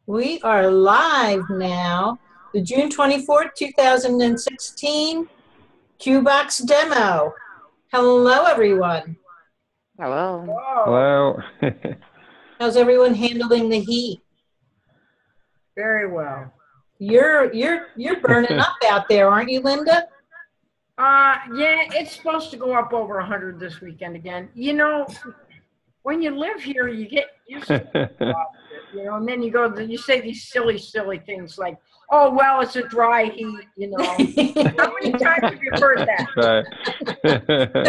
We are live now. The June 24th, 2016 QBox Demo. Hello, everyone. Hello. Hello. How's everyone handling the heat? Very well. You're burning up out there, aren't you, Linda? Yeah, it's supposed to go up over 100 this weekend again. You know, when you live here, you get used to it, and then you say these silly things like, oh, well, it's a dry heat. How many times have you heard that? Right.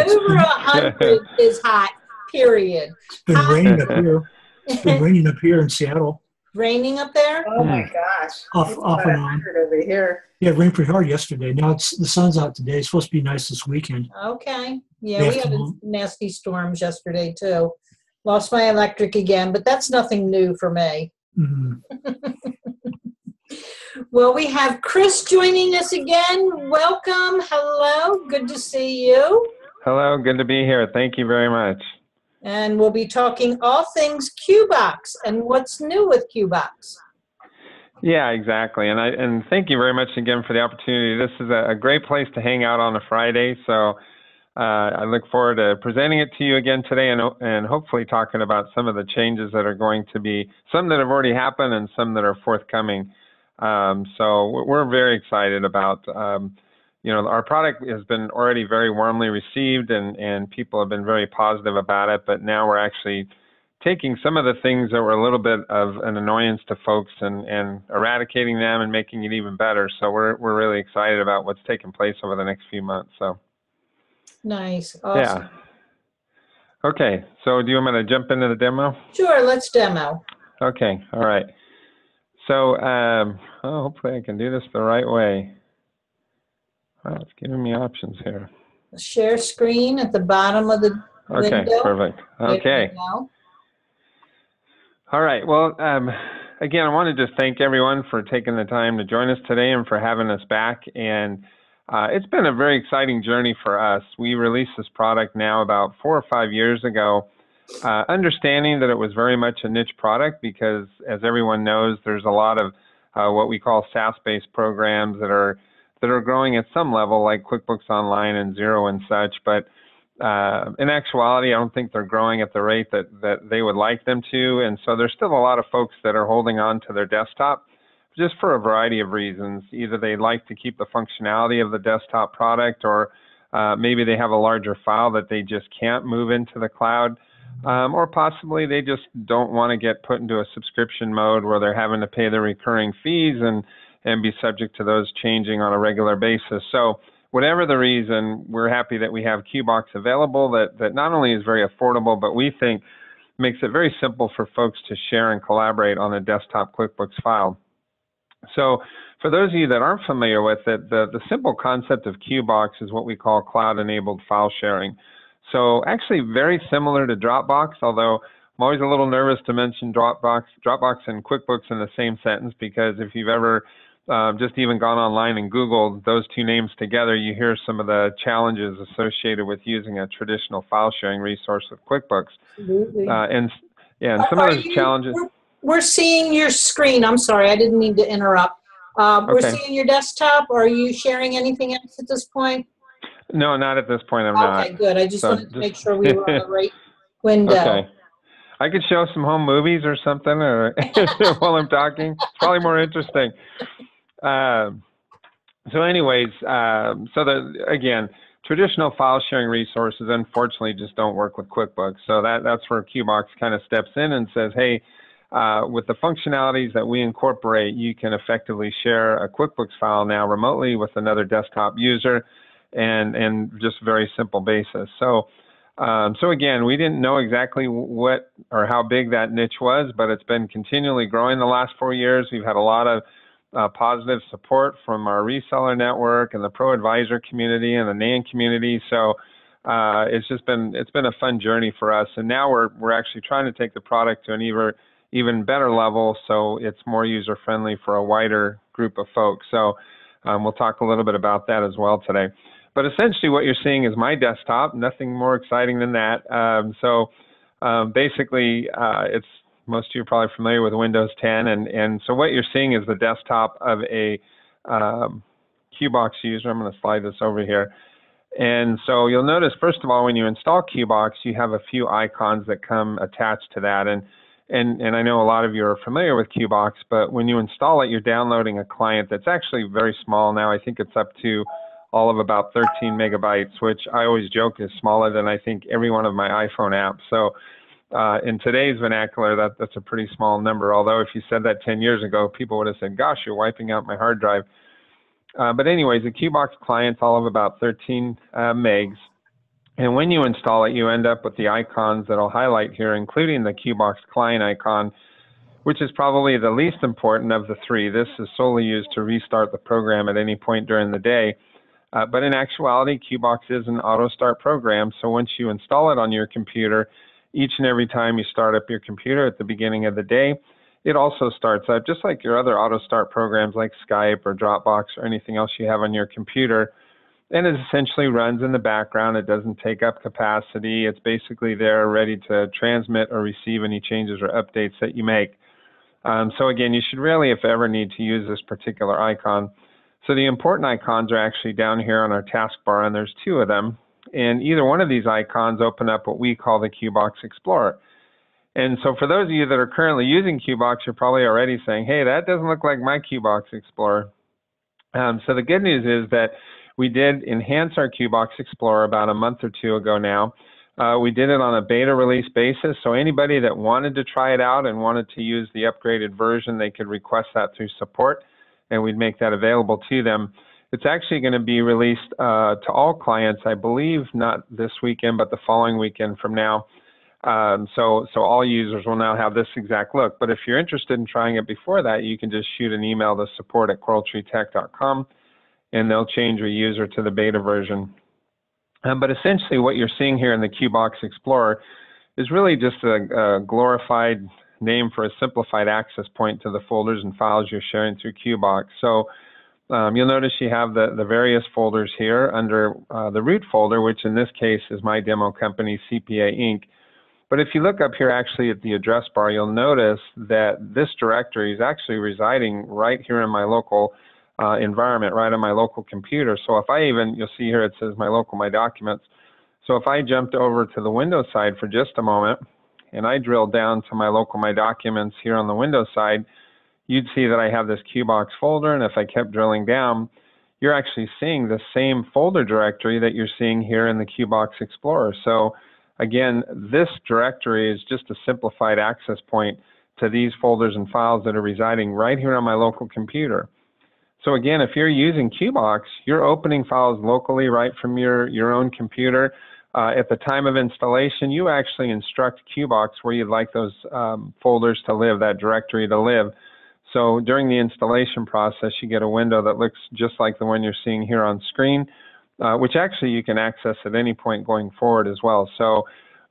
Over 100 is hot, period. It's been raining up here. It's been raining up here in Seattle. Raining up there? Oh my gosh. Off It's and about on. 100 over here. Yeah, it rained pretty hard yesterday. Now the sun's out today. It's supposed to be nice this weekend. Okay. Yeah, we had nasty storms yesterday, too. Lost my electric again, but that's nothing new for me. Mm-hmm. Well, we have Chris joining us again. Welcome. Hello. Good to see you. Hello. Good to be here. Thank you very much. And we'll be talking all things QBox and what's new with QBox. Yeah, exactly. And thank you very much again for the opportunity. This is a great place to hang out on a Friday. So I look forward to presenting it to you again today and hopefully talking about some of the changes that are going to be, some that have already happened and some that are forthcoming. So we're very excited about, our product has been already very warmly received and people have been very positive about it, but now we're actually taking some of the things that were a little bit of an annoyance to folks and eradicating them and making it even better. So we're really excited about what's taking place over the next few months. So nice. Awesome. Yeah. Okay. So do you want me to jump into the demo? Sure. Let's demo. Okay. All right. So hopefully I can do this the right way. Wow, it's giving me options here. Share screen at the bottom of the window. Okay, perfect. Okay. All right. Well, again, I want to just thank everyone for taking the time to join us today and for having us back. And it's been a very exciting journey for us. We released this product now about 4 or 5 years ago, understanding that it was very much a niche product because, as everyone knows, there's a lot of what we call SaaS-based programs that are growing at some level, like QuickBooks Online and Xero and such. But in actuality, I don't think they're growing at the rate that they would like them to. And so there's still a lot of folks that are holding on to their desktop just for a variety of reasons. Either they like to keep the functionality of the desktop product, or maybe they have a larger file that they just can't move into the cloud, or possibly they just don't want to get put into a subscription mode where they're having to pay the recurring fees and be subject to those changing on a regular basis. So whatever the reason, we're happy that we have QBox available that not only is very affordable, but we think makes it very simple for folks to share and collaborate on a desktop QuickBooks file. So for those of you that aren't familiar with it, the simple concept of QBox is what we call cloud-enabled file sharing. So actually very similar to Dropbox, although I'm always a little nervous to mention Dropbox and QuickBooks in the same sentence, because if you've ever just even gone online and Googled those two names together, you hear some of the challenges associated with using a traditional file sharing resource with QuickBooks. Absolutely. And some of those challenges. We're seeing your screen. I'm sorry, I didn't mean to interrupt. We're seeing your desktop. Are you sharing anything else at this point? No, not at this point. I'm not. Okay, good. I just wanted to make sure we were on the right window. Okay. I could show some home movies or something while I'm talking. It's probably more interesting. So anyways, again, traditional file sharing resources unfortunately just don't work with QuickBooks. So that's where QBox kind of steps in and says, hey, with the functionalities that we incorporate, you can effectively share a QuickBooks file now remotely with another desktop user and just very simple basis. So again, we didn't know exactly what or how big that niche was, but it's been continually growing the last 4 years. We've had a lot of positive support from our reseller network and the pro advisor community and the NAN community. So it's been a fun journey for us. And now we're actually trying to take the product to an even better level, so it's more user friendly for a wider group of folks. So we'll talk a little bit about that as well today. But essentially what you're seeing is my desktop, nothing more exciting than that. Basically, it's most of you are probably familiar with Windows 10, and so what you're seeing is the desktop of a QBox user. I'm going to slide this over here. And so you'll notice, first of all, when you install QBox, you have a few icons that come attached to that. And I know a lot of you are familiar with QBox, but when you install it, you're downloading a client that's actually very small now. I think it's up to all of about 13 megabytes, which I always joke is smaller than I think every one of my iPhone apps. So in today's vernacular, that's a pretty small number. Although if you said that 10 years ago, people would have said, gosh, you're wiping out my hard drive. But anyways, the QBox client's all of about 13 megs. And when you install it, you end up with the icons that I'll highlight here, including the QBox client icon, which is probably the least important of the three. This is solely used to restart the program at any point during the day. But in actuality, QBox is an auto start program. So once you install it on your computer, each and every time you start up your computer at the beginning of the day, it also starts up just like your other auto start programs like Skype or Dropbox or anything else you have on your computer. And it essentially runs in the background. It doesn't take up capacity. It's basically there ready to transmit or receive any changes or updates that you make. So again, you should really, if ever, need to use this particular icon. So the important icons are actually down here on our taskbar, and there's two of them. And either one of these icons open up what we call the QBox Explorer. And so for those of you that are currently using QBox, you're probably already saying, hey, that doesn't look like my QBox Explorer. So the good news is that we did enhance our QBox Explorer about a month or two ago now. We did it on a beta release basis, so anybody that wanted to try it out and wanted to use the upgraded version, they could request that through support, and we'd make that available to them. It's actually going to be released to all clients, I believe, not this weekend, but the following weekend from now. So all users will now have this exact look. But if you're interested in trying it before that, you can just shoot an email to support@coraltreetech.com, and they'll change your user to the beta version. But essentially what you're seeing here in the QBox Explorer is really just a glorified name for a simplified access point to the folders and files you're sharing through QBox. So you'll notice you have the various folders here under the root folder, which in this case is my demo company, CPA Inc. But if you look up here actually at the address bar, you'll notice that this directory is actually residing right here in my local environment, right on my local computer. So if you'll see here it says my documents. So if I jumped over to the Windows side for just a moment, and I drill down to my my documents here on the Windows side, you'd see that I have this QBox folder, and if I kept drilling down, you're actually seeing the same folder directory that you're seeing here in the QBox Explorer. So again, this directory is just a simplified access point to these folders and files that are residing right here on my local computer. So again, if you're using QBox, you're opening files locally right from your own computer. At the time of installation, you actually instruct QBox where you'd like those folders to live, that directory to live. So during the installation process, you get a window that looks just like the one you're seeing here on screen, which actually you can access at any point going forward as well. So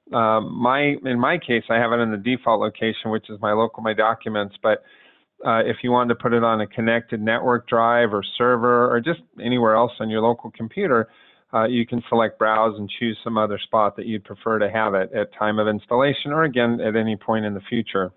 in my case, I have it in the default location, which is my documents, but if you wanted to put it on a connected network drive or server or just anywhere else on your local computer, you can select browse and choose some other spot that you'd prefer to have it at time of installation or again at any point in the future.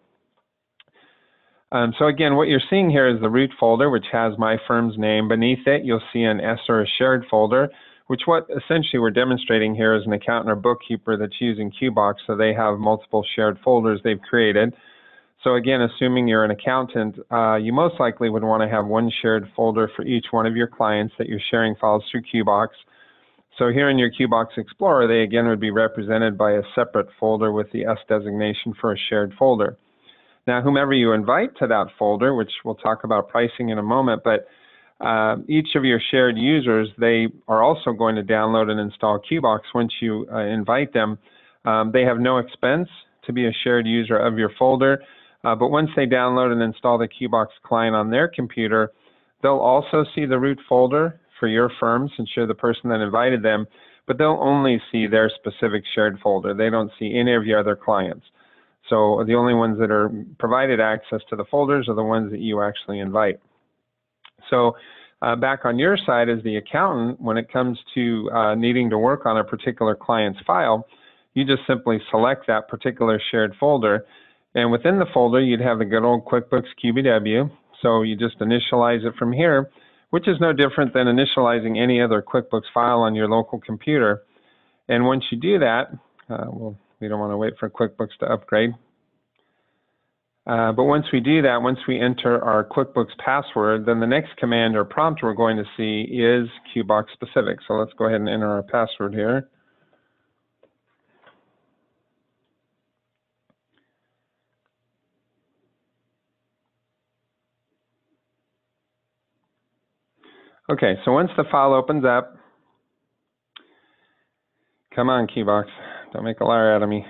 So again, what you're seeing here is the root folder, which has my firm's name. Beneath it, you'll see an S or a shared folder, which what essentially we're demonstrating here is an accountant or bookkeeper that's using QBox, so they have multiple shared folders they've created. So again, assuming you're an accountant, you most likely would want to have one shared folder for each one of your clients that you're sharing files through QBox. So here in your QBox Explorer, they again would be represented by a separate folder with the S designation for a shared folder. Now, whomever you invite to that folder, which we'll talk about pricing in a moment, but each of your shared users, they are also going to download and install QBox once you invite them. They have no expense to be a shared user of your folder, but once they download and install the QBox client on their computer, they'll also see the root folder for your firm since you're the person that invited them, but they'll only see their specific shared folder. They don't see any of your other clients. So the only ones that are provided access to the folders are the ones that you actually invite. So back on your side as the accountant, when it comes to needing to work on a particular client's file, you just simply select that particular shared folder. And within the folder, you'd have the good old QuickBooks QBW. So you just initialize it from here, which is no different than initializing any other QuickBooks file on your local computer. And once you do that, well, we don't want to wait for QuickBooks to upgrade. But once we do that, once we enter our QuickBooks password, then the next command or prompt we're going to see is QBox specific. So let's go ahead and enter our password here. Okay, so once the file opens up, come on, QBox, don't make a liar out of me.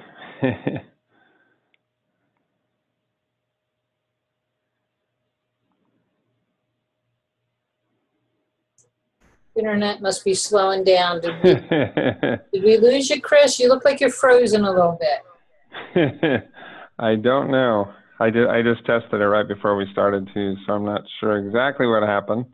Internet must be slowing down. Did we lose you, Chris? You look like you're frozen a little bit. I don't know. I just tested it right before we started too, so I'm not sure exactly what happened.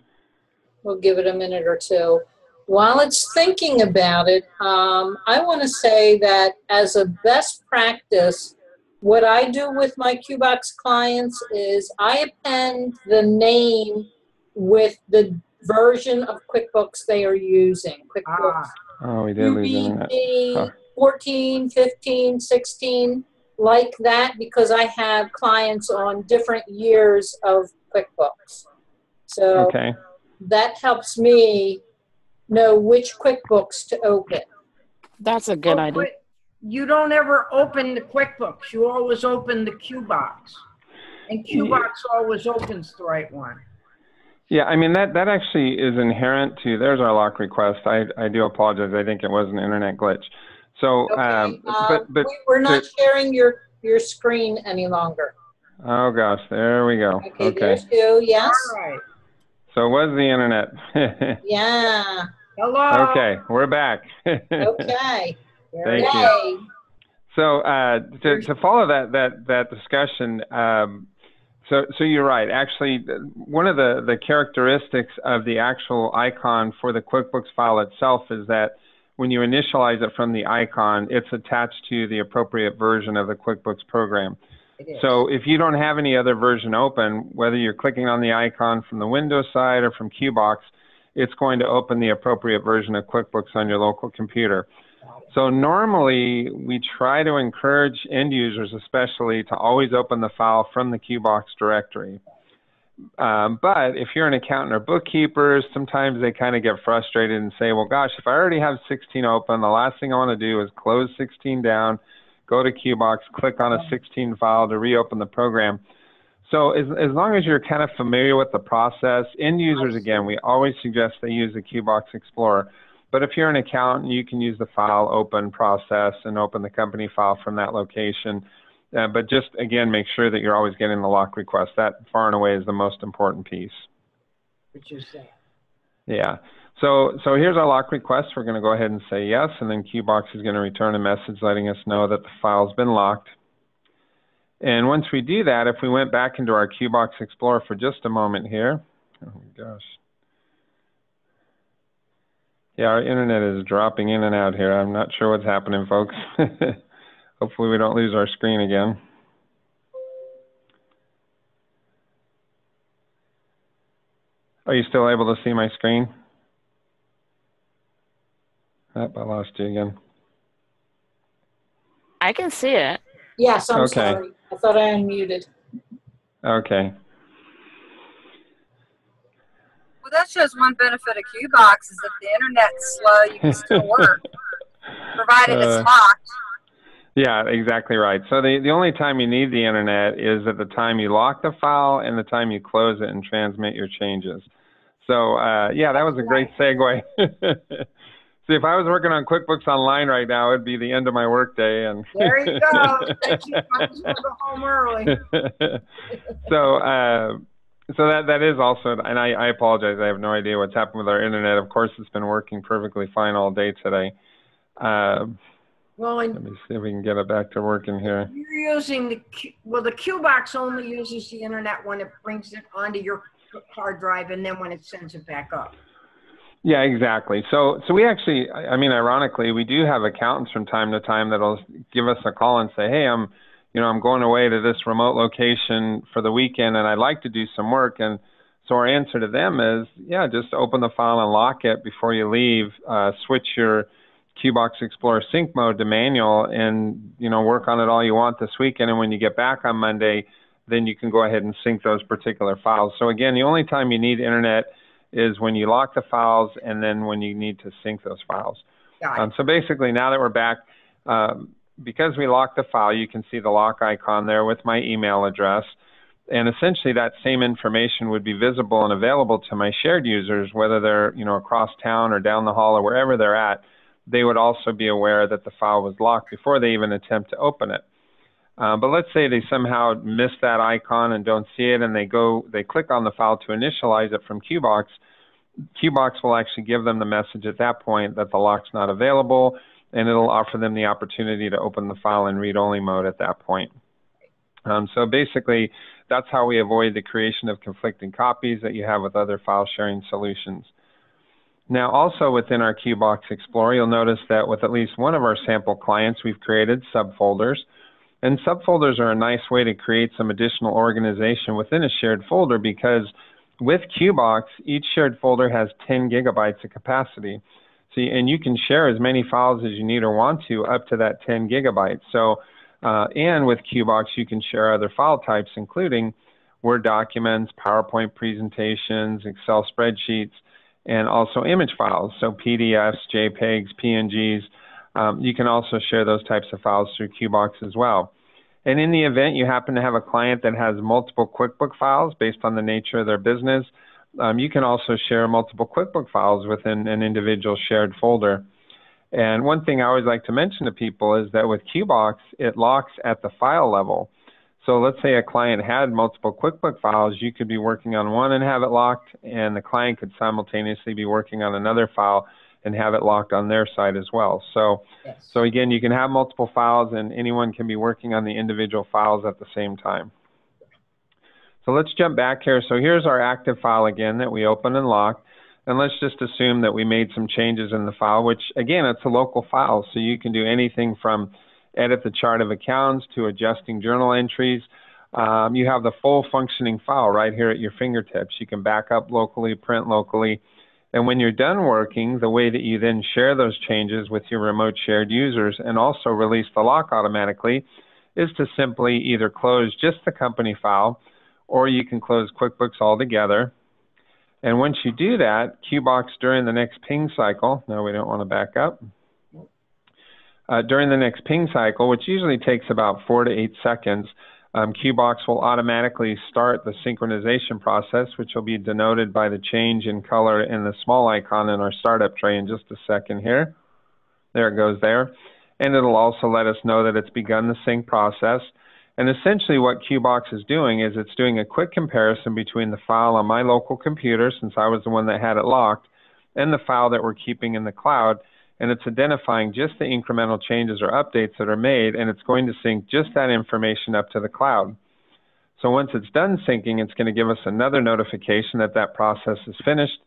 We'll give it a minute or two. While it's thinking about it, I want to say that as a best practice, what I do with my QBox clients is I append the name with the version of QuickBooks they are using. QuickBooks Oh, we did lose internet. QBD 14, 15, 16, like that, because I have clients on different years of QuickBooks. So okay. That helps me know which QuickBooks to open. That's a good idea. You don't ever open the QuickBooks. You always open the QBox. And QBox always opens the right one. Yeah, I mean, that actually is inherent to, there's our lock request. I do apologize. I think it was an internet glitch. So, Okay. but we're not sharing your screen any longer. Oh gosh, there we go. Okay, there's you, yes. All right. So it was the internet. Yeah. Hello. Okay, we're back. Okay. Thank you. So to follow that discussion, so you're right. Actually, one of the characteristics of the actual icon for the QuickBooks file itself is that when you initialize it from the icon, it's attached to the appropriate version of the QuickBooks program. So if you don't have any other version open, whether you're clicking on the icon from the Windows side or from QBox, it's going to open the appropriate version of QuickBooks on your local computer. So normally, we try to encourage end users especially to always open the file from the QBox directory. But if you're an accountant or bookkeeper, sometimes they kind of get frustrated and say, well, gosh, if I already have 16 open, the last thing I want to do is close 16 down, go to QBox, click on a 16 file to reopen the program. So as long as you're kind of familiar with the process, end users, again, we always suggest they use the QBox Explorer. But if you're an accountant, you can use the file open process and open the company file from that location. But just, again, make sure that you're always getting the lock request. That far and away is the most important piece. Which is that. Yeah. So here's our lock request. We're going to go ahead and say yes, and then QBox is going to return a message letting us know that the file's been locked. And once we do that, if we went back into our QBox Explorer for just a moment here, oh my gosh. Yeah, our internet is dropping in and out here. I'm not sure what's happening, folks. Hopefully we don't lose our screen again. Are you still able to see my screen? Oh, I lost you again. I can see it. Yes, I'm Okay. sorry. I thought I unmuted. Okay. Well, that shows one benefit of QBox is if the internet's slow, you can still work, provided it's locked. Yeah, exactly right. So the only time you need the internet is at the time you lock the file and the time you close it and transmit your changes. So yeah, that was a great segue. See, if I was working on QuickBooks Online right now, it'd be the end of my workday. And there you go. Thank you. I just want to go home early. So that is also, and I apologize, I have no idea what's happened with our internet. Of course, it's been working perfectly fine all day today. Well, let me see if we can get it back to working here. You're using the QBox only uses the internet when it brings it onto your hard drive and then when it sends it back up. Yeah, exactly. So we actually, I mean, ironically, we do have accountants from time to time that'll give us a call and say, hey, I'm I'm going away to this remote location for the weekend and I'd like to do some work. And so our answer to them is, yeah, just open the file and lock it before you leave. Switch your QBox Explorer sync mode to manual and, work on it all you want this weekend. And when you get back on Monday, then you can go ahead and sync those particular files. So again, the only time you need internet is when you lock the files and then when you need to sync those files. So basically, now that we're back, because we locked the file, you can see the lock icon there with my email address. And essentially, that same information would be visible and available to my shared users, whether they're across town or down the hall or wherever they're at. They would also be aware that the file was locked before they even attempt to open it. But let's say they somehow miss that icon and don't see it, and they click on the file to initialize it from QBox. QBox will actually give them the message at that point that the lock's not available, and it'll offer them the opportunity to open the file in read-only mode at that point. So basically, that's how we avoid the creation of conflicting copies that you have with other file sharing solutions. Now, also within our QBox Explorer, you'll notice that with at least one of our sample clients, we've created subfolders. And subfolders are a nice way to create some additional organization within a shared folder, because with QBox, each shared folder has 10 gigabytes of capacity. And you can share as many files as you need or want to up to that 10 gigabytes. So, and with QBox, you can share other file types, including Word documents, PowerPoint presentations, Excel spreadsheets, and also image files. So PDFs, JPEGs, PNGs. You can also share those types of files through QBox as well. And in the event you happen to have a client that has multiple QuickBook files based on the nature of their business, you can also share multiple QuickBook files within an individual shared folder. And one thing I always like to mention to people is that with QBox, it locks at the file level. So let's say a client had multiple QuickBook files, you could be working on one and have it locked, and the client could simultaneously be working on another file and have it locked on their side as well. So, so again, you can have multiple files and anyone can be working on the individual files at the same time. So let's jump back here. So here's our active file again that we opened and locked. And let's just assume that we made some changes in the file, which again, it's a local file. So you can do anything from edit the chart of accounts to adjusting journal entries. You have the full functioning file right here at your fingertips. You can back up locally, print locally. And when you're done working, the way that you then share those changes with your remote shared users and also release the lock automatically is to simply either close just the company file, or you can close QuickBooks altogether. And once you do that, QBox during the next ping cycle, no, we don't want to back up. During the next ping cycle, which usually takes about 4 to 8 seconds, QBox will automatically start the synchronization process, which will be denoted by the change in color in the small icon in our startup tray in just a second here. There it goes there. And it'll also let us know that it's begun the sync process. And essentially what QBox is doing is it's doing a quick comparison between the file on my local computer, since I was the one that had it locked, and the file that we're keeping in the cloud. And it's identifying just the incremental changes or updates that are made, and it's going to sync just that information up to the cloud. So once it's done syncing, it's going to give us another notification that that process is finished,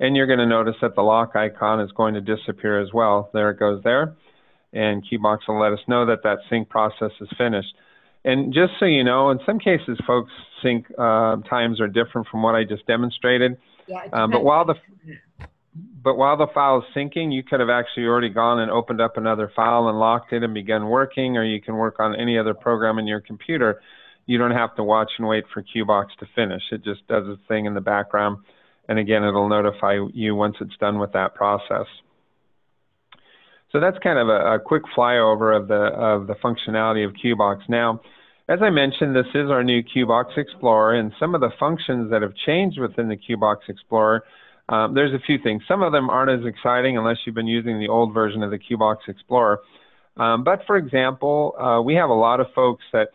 and you're going to notice that the lock icon is going to disappear as well. There it goes there, and QBox will let us know that that sync process is finished. And just so you know, in some cases, folks' sync times are different from what I just demonstrated. Yeah, but while the file is syncing, you could have actually already gone and opened up another file and locked it and begun working, or you can work on any other program in your computer. You don't have to watch and wait for QBox to finish. It just does its thing in the background. And again, it'll notify you once it's done with that process. So that's kind of a quick flyover of the functionality of QBox. Now, as I mentioned, this is our new QBox Explorer, and some of the functions that have changed within the QBox Explorer, there's a few things. Some of them aren't as exciting unless you've been using the old version of the QBox Explorer. But for example, we have a lot of folks that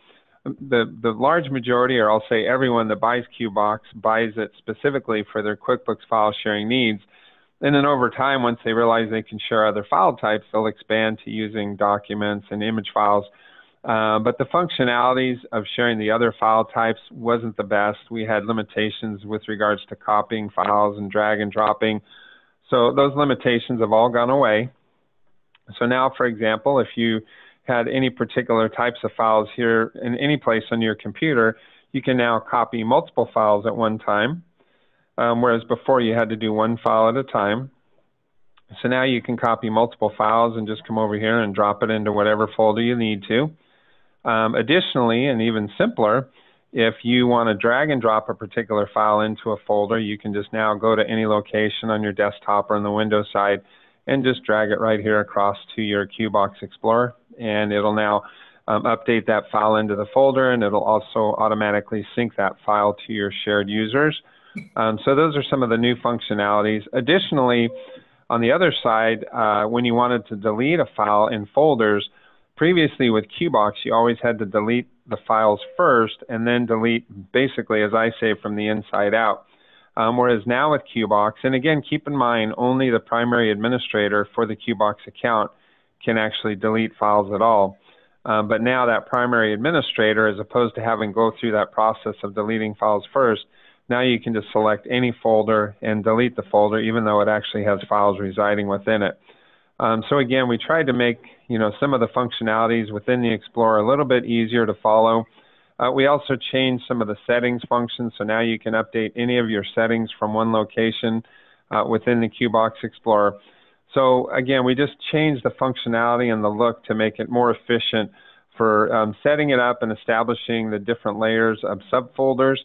the large majority, or I'll say everyone that buys QBox, buys it specifically for their QuickBooks file sharing needs. And then over time, once they realize they can share other file types, they'll expand to using documents and image files. But the functionalities of sharing the other file types wasn't the best. We had limitations with regards to copying files and drag and dropping. So those limitations have all gone away. So now, for example, if you had any particular types of files here in any place on your computer, you can now copy multiple files at one time, whereas before you had to do one file at a time. So now you can copy multiple files and just come over here and drop it into whatever folder you need to. Additionally, and even simpler, if you want to drag and drop a particular file into a folder, you can just now go to any location on your desktop or on the Windows side and just drag it right here across to your QBox Explorer, and it'll now update that file into the folder, and it'll also automatically sync that file to your shared users. So those are some of the new functionalities. Additionally, on the other side, when you wanted to delete a file in folders, previously with QBox, you always had to delete the files first and then delete, basically, as I say, from the inside out. Whereas now with QBox, and again, keep in mind, only the primary administrator for the QBox account can actually delete files at all. But now that primary administrator, as opposed to having to go through that process of deleting files first, now you can just select any folder and delete the folder, even though it actually has files residing within it. So again, we tried to make some of the functionalities within the Explorer a little bit easier to follow. We also changed some of the settings functions, so now you can update any of your settings from one location within the QBox Explorer. So again, we just changed the functionality and the look to make it more efficient for setting it up and establishing the different layers of subfolders.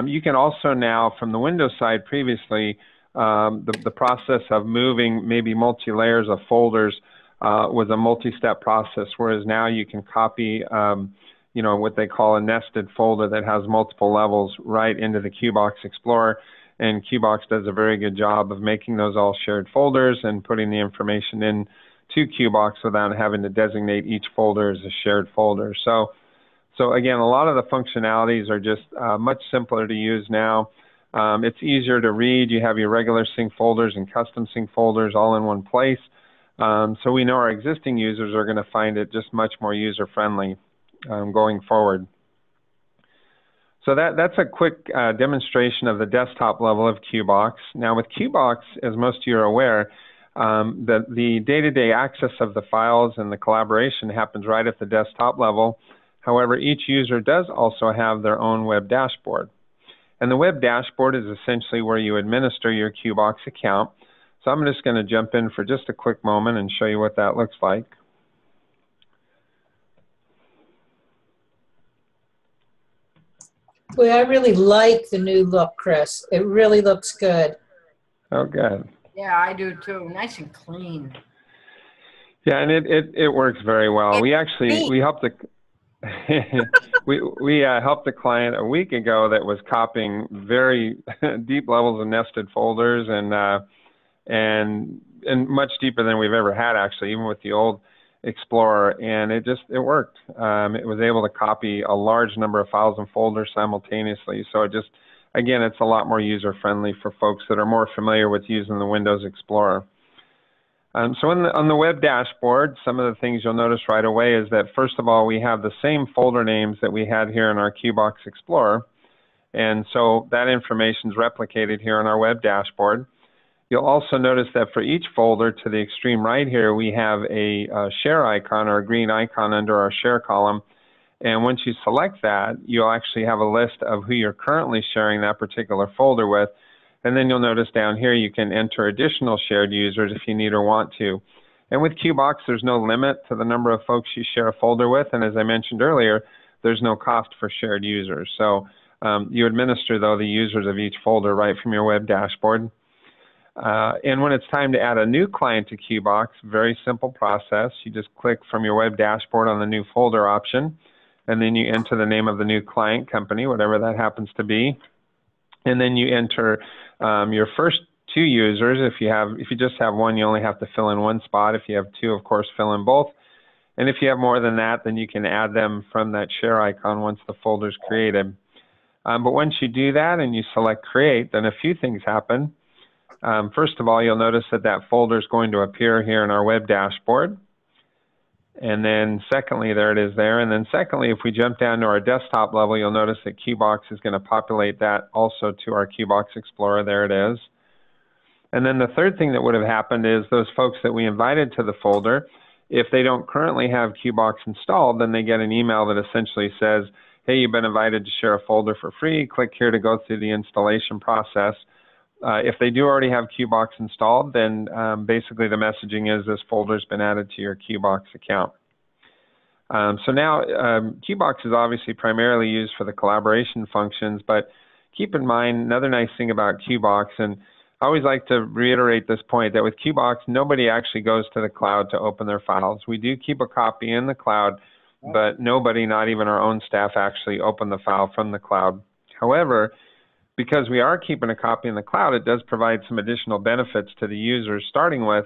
You can also now, from the Windows side previously, the process of moving maybe multi-layers of folders was a multi-step process, whereas now you can copy what they call a nested folder that has multiple levels right into the QBox Explorer, and QBox does a very good job of making those all shared folders and putting the information in to QBox without having to designate each folder as a shared folder. So again, a lot of the functionalities are just much simpler to use now. It's easier to read. You have your regular sync folders and custom sync folders all in one place. So we know our existing users are going to find it just much more user-friendly going forward. So that's a quick demonstration of the desktop level of QBox. Now with QBox, as most of you are aware, the day-to-day access of the files and the collaboration happens right at the desktop level. However, each user does also have their own web dashboard. And the web dashboard is essentially where you administer your QBox account. So I'm just going to jump in for just a quick moment and show you what that looks like. Boy, I really like the new look, Chris. It really looks good. Oh, good. Yeah, I do too. Nice and clean. Yeah, and it works very well. We helped we helped a client a week ago that was copying very deep levels of nested folders and much deeper than we've ever had, actually, even with the old Explorer, and it worked. It was able to copy a large number of files and folders simultaneously. So again, it's a lot more user-friendly for folks that are more familiar with using the Windows Explorer. So on the web dashboard, some of the things you'll notice right away is that, first of all, we have the same folder names that we had here in our QBox Explorer. And so that information is replicated here on our web dashboard. You'll also notice that for each folder to the extreme right here, we have a share icon or a green icon under our share column. And once you select that, you'll actually have a list of who you're currently sharing that particular folder with. And then you'll notice down here you can enter additional shared users if you need or want to. And with QBox, there's no limit to the number of folks you share a folder with. And as I mentioned earlier, there's no cost for shared users. So you administer, though, the users of each folder right from your web dashboard. And when it's time to add a new client to QBox, very simple process. You just click from your web dashboard on the new folder option, and then you enter the name of the new client company, whatever that happens to be. And then you enter your first two users. If you just have one, you only have to fill in one spot. If you have two, of course, fill in both. And if you have more than that, then you can add them from that share icon once the folder is created. But once you do that and you select create, then a few things happen. First of all, you'll notice that folder is going to appear here in our web dashboard. And then secondly, there it is there. And then secondly, if we jump down to our desktop level, you'll notice that QBox is going to populate that also to our QBox Explorer. There it is. And then the third thing that would have happened is those folks that we invited to the folder, If they don't currently have QBox installed, then they get an email that essentially says, hey, you've been invited to share a folder for free. Click here to go through the installation process. If they do already have QBox installed, then basically the messaging is this folder's been added to your QBox account. So now QBox is obviously primarily used for the collaboration functions, but keep in mind another nice thing about QBox, and I always like to reiterate this point, that with QBox, nobody actually goes to the cloud to open their files. We do keep a copy in the cloud, but nobody, not even our own staff, actually open the file from the cloud. However, because we are keeping a copy in the cloud, it does provide some additional benefits to the users, starting with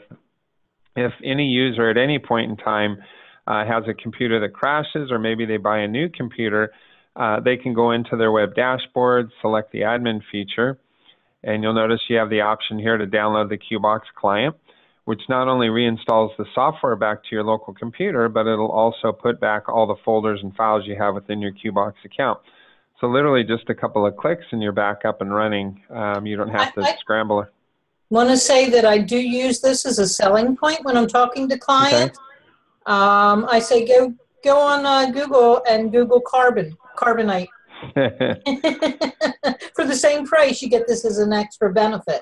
if any user at any point in time has a computer that crashes, or maybe they buy a new computer, they can go into their web dashboard, select the admin feature, and you'll notice you have the option here to download the QBox client, which not only reinstalls the software back to your local computer, but it'll also put back all the folders and files you have within your QBox account. So literally just a couple of clicks and you're back up and running. You don't have to scramble. I want to say that I do use this as a selling point when I'm talking to clients. Okay. I say go on Google and Google Carbonite. For the same price, you get this as an extra benefit.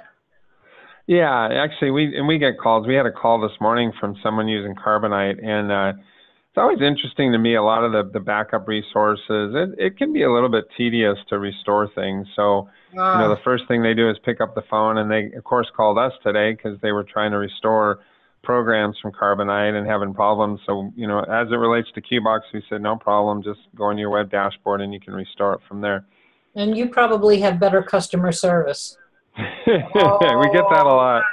Yeah, actually, we get calls. We had a call this morning from someone using Carbonite, and it's always interesting to me, a lot of the backup resources. It can be a little bit tedious to restore things. So, you know, the first thing they do is pick up the phone, and they, of course, called us today because they were trying to restore programs from Carbonite and having problems. So, you know, as it relates to QBox, we said, no problem, just go into your web dashboard and you can restore it from there. And you probably have better customer service. We get that a lot.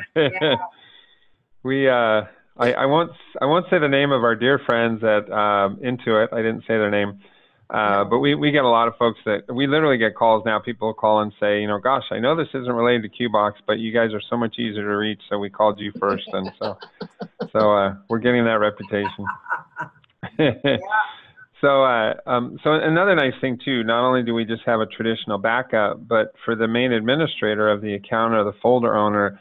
Yeah. I won't say the name of our dear friends at Intuit. I didn't say their name. But we get a lot of folks that we literally get calls now. People call and say, you know, gosh, I know this isn't related to QBox, but you guys are so much easier to reach, so we called you first. And so we're getting that reputation. So another nice thing too, not only do we just have a traditional backup, but for the main administrator of the account or the folder owner,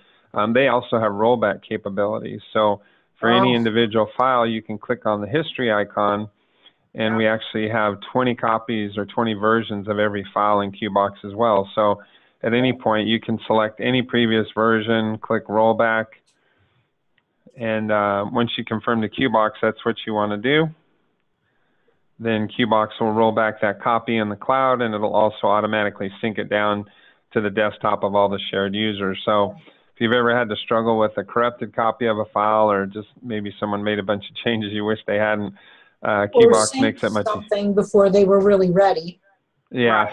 they also have rollback capabilities. So for any individual file, you can click on the history icon, and we actually have 20 copies or 20 versions of every file in QBox as well. So at any point, you can select any previous version, click rollback, and once you confirm to QBox that's what you want to do, then QBox will roll back that copy in the cloud, and it'll also automatically sync it down to the desktop of all the shared users. So if you've ever had to struggle with a corrupted copy of a file, or just maybe someone made a bunch of changes you wish they hadn't, QBox makes it much easier. Something before they were really ready. Yeah.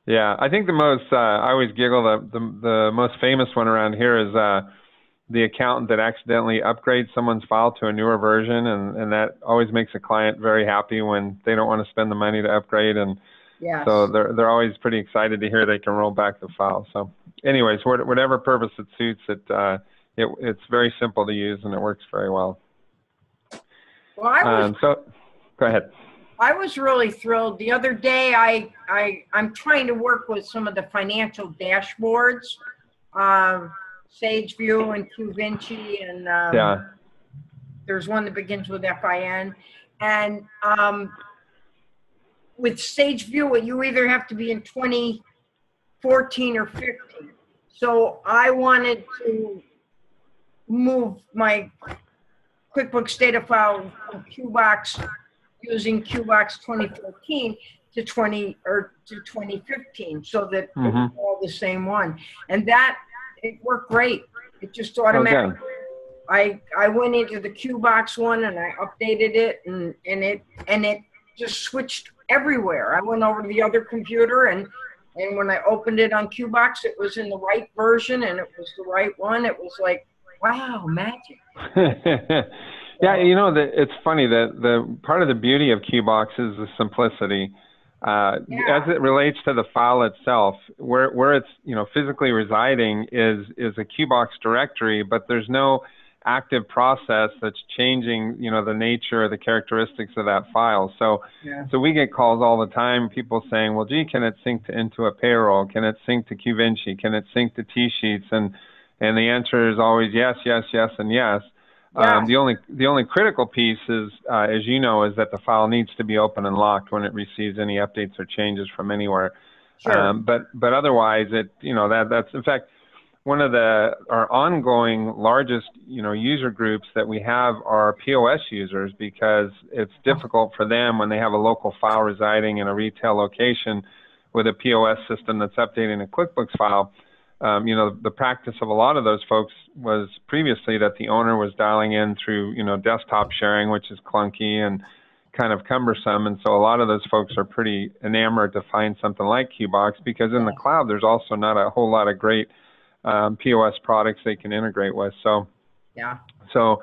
Yeah, I think the most, I always giggle, the most famous one around here is the accountant that accidentally upgrades someone's file to a newer version, and that always makes a client very happy when they don't want to spend the money to upgrade, and so they're always pretty excited to hear they can roll back the file. So anyways, whatever purpose it suits, it's very simple to use and it works very well. Well, so go ahead. I was really thrilled. The other day, I'm trying to work with some of the financial dashboards, Sage View and QVinci, and there's one that begins with FIN. And with Sage View, you either have to be in 2014 or 15. So I wanted to move my QuickBooks data file from QBox using QBox 2014 to 2015, so that it was all the same one. And that, it worked great. It just automatically. I went into the QBox one and I updated it, and it just switched everywhere. I went over to the other computer, and when I opened it on QBox, it was in the right version and it was the right one. It was like, wow, magic. Yeah, you know, it's funny that the part of the beauty of QBox is the simplicity. As it relates to the file itself, where it's, you know, physically residing is a QBox directory, but there's no active process that's changing, you know, the nature or the characteristics of that file. So we get calls all the time, people saying, well, gee, can it sync to Intuit Payroll? Can it sync to QVinci? Can it sync to T-Sheets? And the answer is always yes, yes, yes, and yes. Yeah. The only critical piece is, as you know, is that the file needs to be open and locked when it receives any updates or changes from anywhere. Sure. But otherwise, that's in fact one of our ongoing largest user groups that we have are POS users, because it's difficult for them when they have a local file residing in a retail location with a POS system that's updating a QuickBooks file. The practice of a lot of those folks was previously that the owner was dialing in through, desktop sharing, which is clunky and kind of cumbersome. And so a lot of those folks are pretty enamored to find something like QBox, because in the cloud, there's also not a whole lot of great POS products they can integrate with. So, yeah. So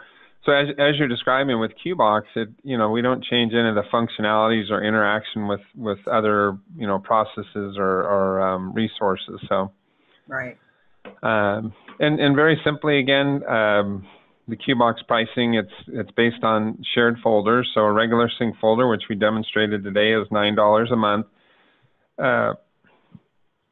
as you're describing with QBox, we don't change any of the functionalities or interaction with other, processes or resources. So. Right. And very simply, again, the QBox pricing, it's based on shared folders. So a regular sync folder, which we demonstrated today, is $9 a month.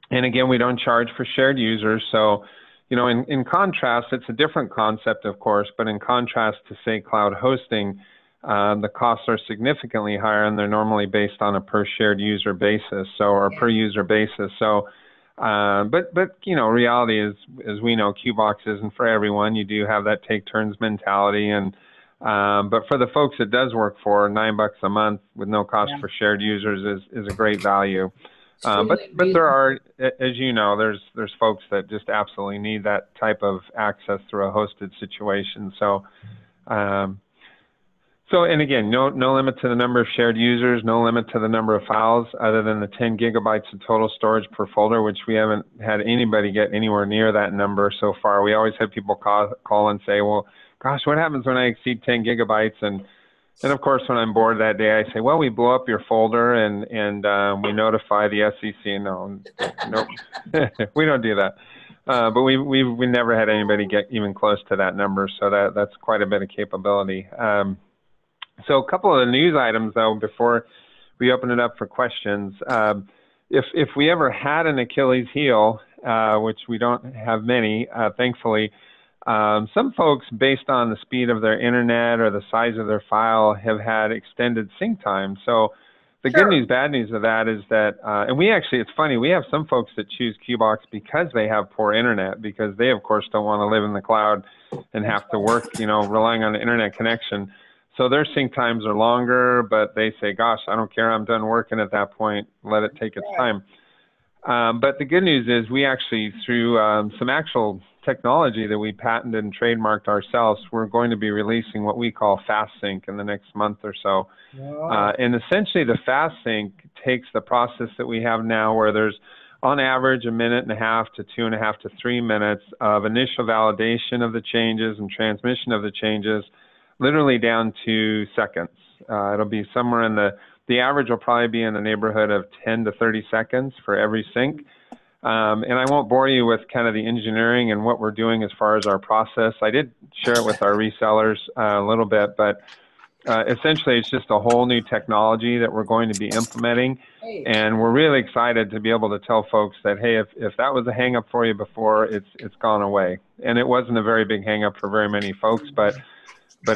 And again, we don't charge for shared users. So, in contrast, it's a different concept, of course, but in contrast to, say, cloud hosting, the costs are significantly higher, and they're normally based on a per shared user basis, or per user basis. So, but reality is, as we know, QBox isn't for everyone. You do have that take turns mentality, and but for the folks it does work for, $9 a month with no cost for shared users is a great value. But there are, as you know, there's folks that just absolutely need that type of access through a hosted situation. So. And again, no limit to the number of shared users, no limit to the number of files other than the 10 gigabytes of total storage per folder, which we haven't had anybody get anywhere near that number so far. We always had people call and say, well, gosh, what happens when I exceed 10 gigabytes? And of course, when I'm bored that day, I say, well, we blow up your folder and we notify the SEC. No, nope, we don't do that. But we never had anybody get even close to that number. So that's quite a bit of capability. So a couple of the news items, though, before we open it up for questions. If we ever had an Achilles heel, which we don't have many, thankfully, some folks, based on the speed of their internet or the size of their file, have had extended sync time. So the good news, bad news of that is that, and it's funny, we have some folks that choose QBox because they have poor internet, because they, of course, don't want to live in the cloud and have to work, relying on the internet connection. So their sync times are longer, but they say, gosh, I don't care. I'm done working at that point. Let it take its time. But the good news is we actually, through some actual technology that we patented and trademarked ourselves, we're going to be releasing what we call Fast Sync in the next month or so. And essentially the Fast Sync takes the process that we have now, where there's on average 1.5 minutes to 2.5 to 3 minutes of initial validation of the changes and transmission of the changes, literally down to seconds. It'll be somewhere in the average will probably be in the neighborhood of 10 to 30 seconds for every sync. And I won't bore you with kind of the engineering and what we're doing as far as our process. I did share it with our resellers a little bit, but essentially it's just a whole new technology that we're going to be implementing. And we're really excited to be able to tell folks that, hey, if that was a hang up for you before, it's gone away. And it wasn't a very big hang up for very many folks, but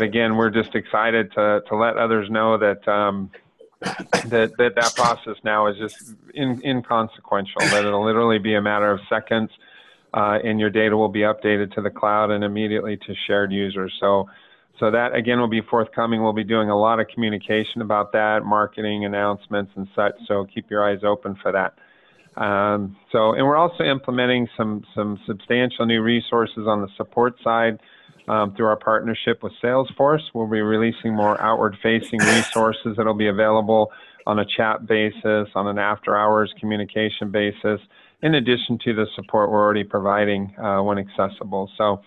again, we're just excited to let others know that that process now is just inconsequential, that it'll literally be a matter of seconds, and your data will be updated to the cloud and immediately to shared users. So that, again, will be forthcoming. We'll be doing a lot of communication about that, marketing announcements and such, so keep your eyes open for that. And we're also implementing some substantial new resources on the support side. Through our partnership with Salesforce, we'll be releasing more outward-facing resources that'll be available on a chat basis, on an after-hours communication basis, in addition to the support we're already providing when accessible. So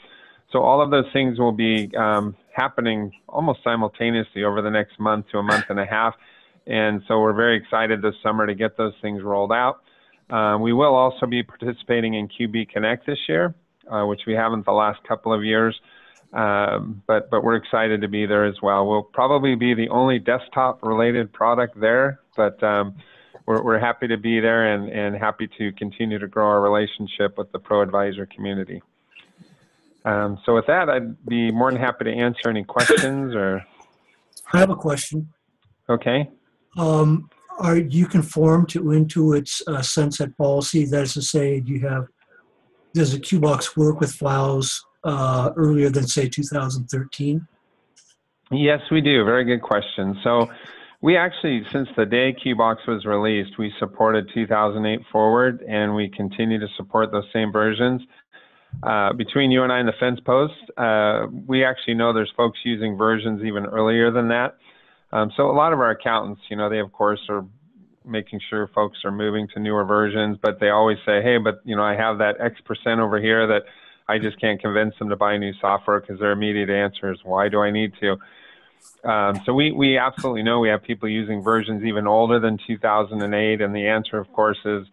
all of those things will be happening almost simultaneously over the next month to a month and a half, and so we're very excited this summer to get those things rolled out. We will also be participating in QB Connect this year, which we haven't the last couple of years. But we're excited to be there as well. We'll probably be the only desktop-related product there, but we're happy to be there and happy to continue to grow our relationship with the Pro Advisor community. So with that, I'd be more than happy to answer any questions or. I have a question. Okay. Are you conform to Intuit's sunset policy? That is to say, does the QBox work with files earlier than, say, 2013? Yes, we do. Very good question. So we actually, since the day QBox was released, we supported 2008 forward, and we continue to support those same versions. Between you and I and the fence post, we actually know there's folks using versions even earlier than that. So a lot of our accountants, they of course are making sure folks are moving to newer versions, but they always say, hey, but I have that X% over here that I just can't convince them to buy new software, because their immediate answer is, why do I need to? So we absolutely know we have people using versions even older than 2008, and the answer, of course, is,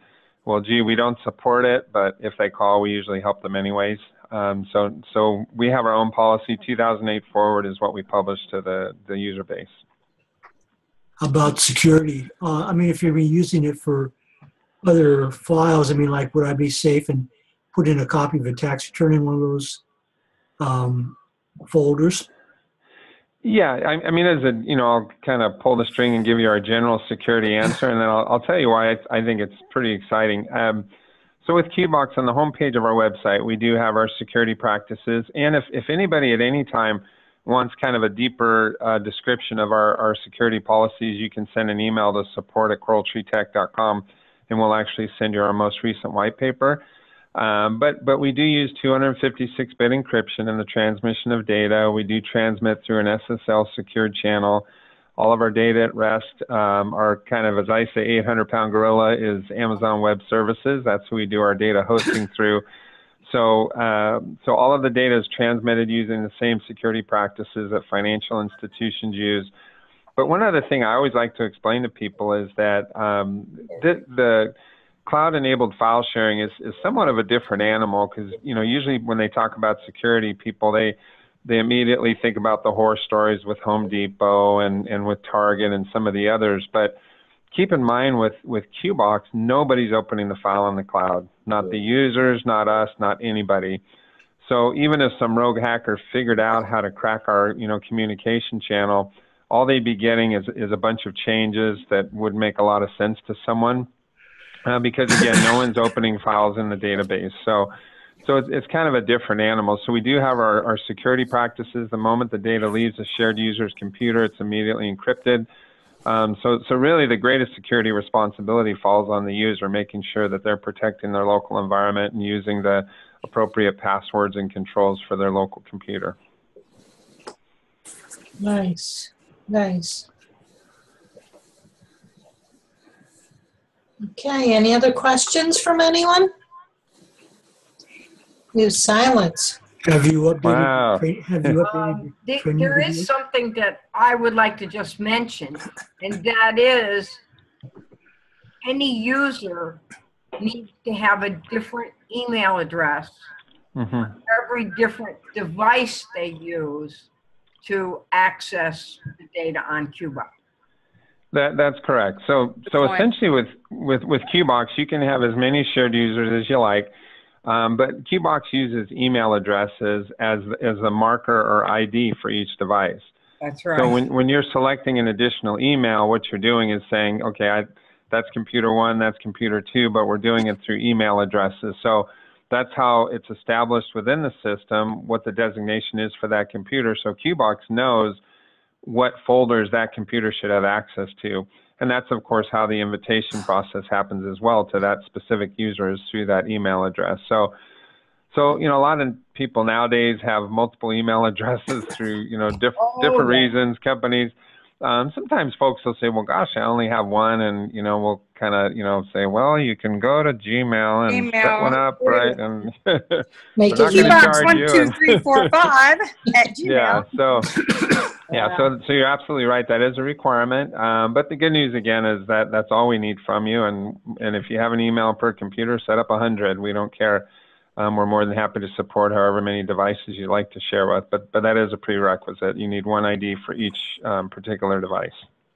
well, gee, we don't support it, but if they call, we usually help them anyways. So we have our own policy. 2008 forward is what we publish to the user base. How about security? I mean, if you're using it for other files, I mean, like, would I be safe and put in a copy of a tax return in one of those folders? Yeah, I mean, I'll kind of pull the string and give you our general security answer, and then I'll tell you why I think it's pretty exciting. So with QBox, on the homepage of our website, we do have our security practices, and if anybody at any time wants kind of a deeper description of our security policies, you can send an email to support@coraltreetech.com, and we'll actually send you our most recent white paper. But we do use 256-bit encryption in the transmission of data. We do transmit through an SSL secured channel. All of our data at rest are kind of, as I say, 800-pound gorilla is Amazon Web Services. That's who we do our data hosting through. So all of the data is transmitted using the same security practices that financial institutions use. But one other thing I always like to explain to people is that the cloud-enabled file sharing is somewhat of a different animal, because usually when they talk about security, people they immediately think about the horror stories with Home Depot and with Target and some of the others. But keep in mind with QBox, nobody's opening the file on the cloud. Not the users, not us, not anybody. So even if some rogue hacker figured out how to crack our communication channel, all they'd be getting is a bunch of changes that would make a lot of sense to someone. Because again, no one's opening files in the database. So it's kind of a different animal. So we do have our security practices. The moment the data leaves a shared user's computer, it's immediately encrypted. So really the greatest security responsibility falls on the user, making sure that they're protecting their local environment and using the appropriate passwords and controls for their local computer. Nice, nice. Okay, any other questions from anyone? Use silence. Have you updated? Wow. Have you updated? There is something that I would like to just mention, and that is any user needs to have a different email address for every different device they use to access the data on QBox. That's correct. So essentially with QBox, you can have as many shared users as you like, but QBox uses email addresses as a marker or ID for each device. That's right. So when you're selecting an additional email, what you're doing is saying, okay, that's computer 1, that's computer 2, but we're doing it through email addresses. So that's how it's established within the system what the designation is for that computer. So QBox knows what folders that computer should have access to. And that's, of course, how the invitation process happens as well to that specific user, is through that email address. So a lot of people nowadays have multiple email addresses through, different reasons, companies. Sometimes folks will say, well, gosh, I only have one. And, we'll kind of, say, well, you can go to Gmail and set one up, right? And Make it QBox 1, 2, 3, 4, 5 at Gmail. Yeah, so you're absolutely right. That is a requirement. But the good news, again, is that that's all we need from you. And if you have an email per computer, set up 100. We don't care. We're more than happy to support however many devices you'd like to share with. But that is a prerequisite. You need one ID for each particular device.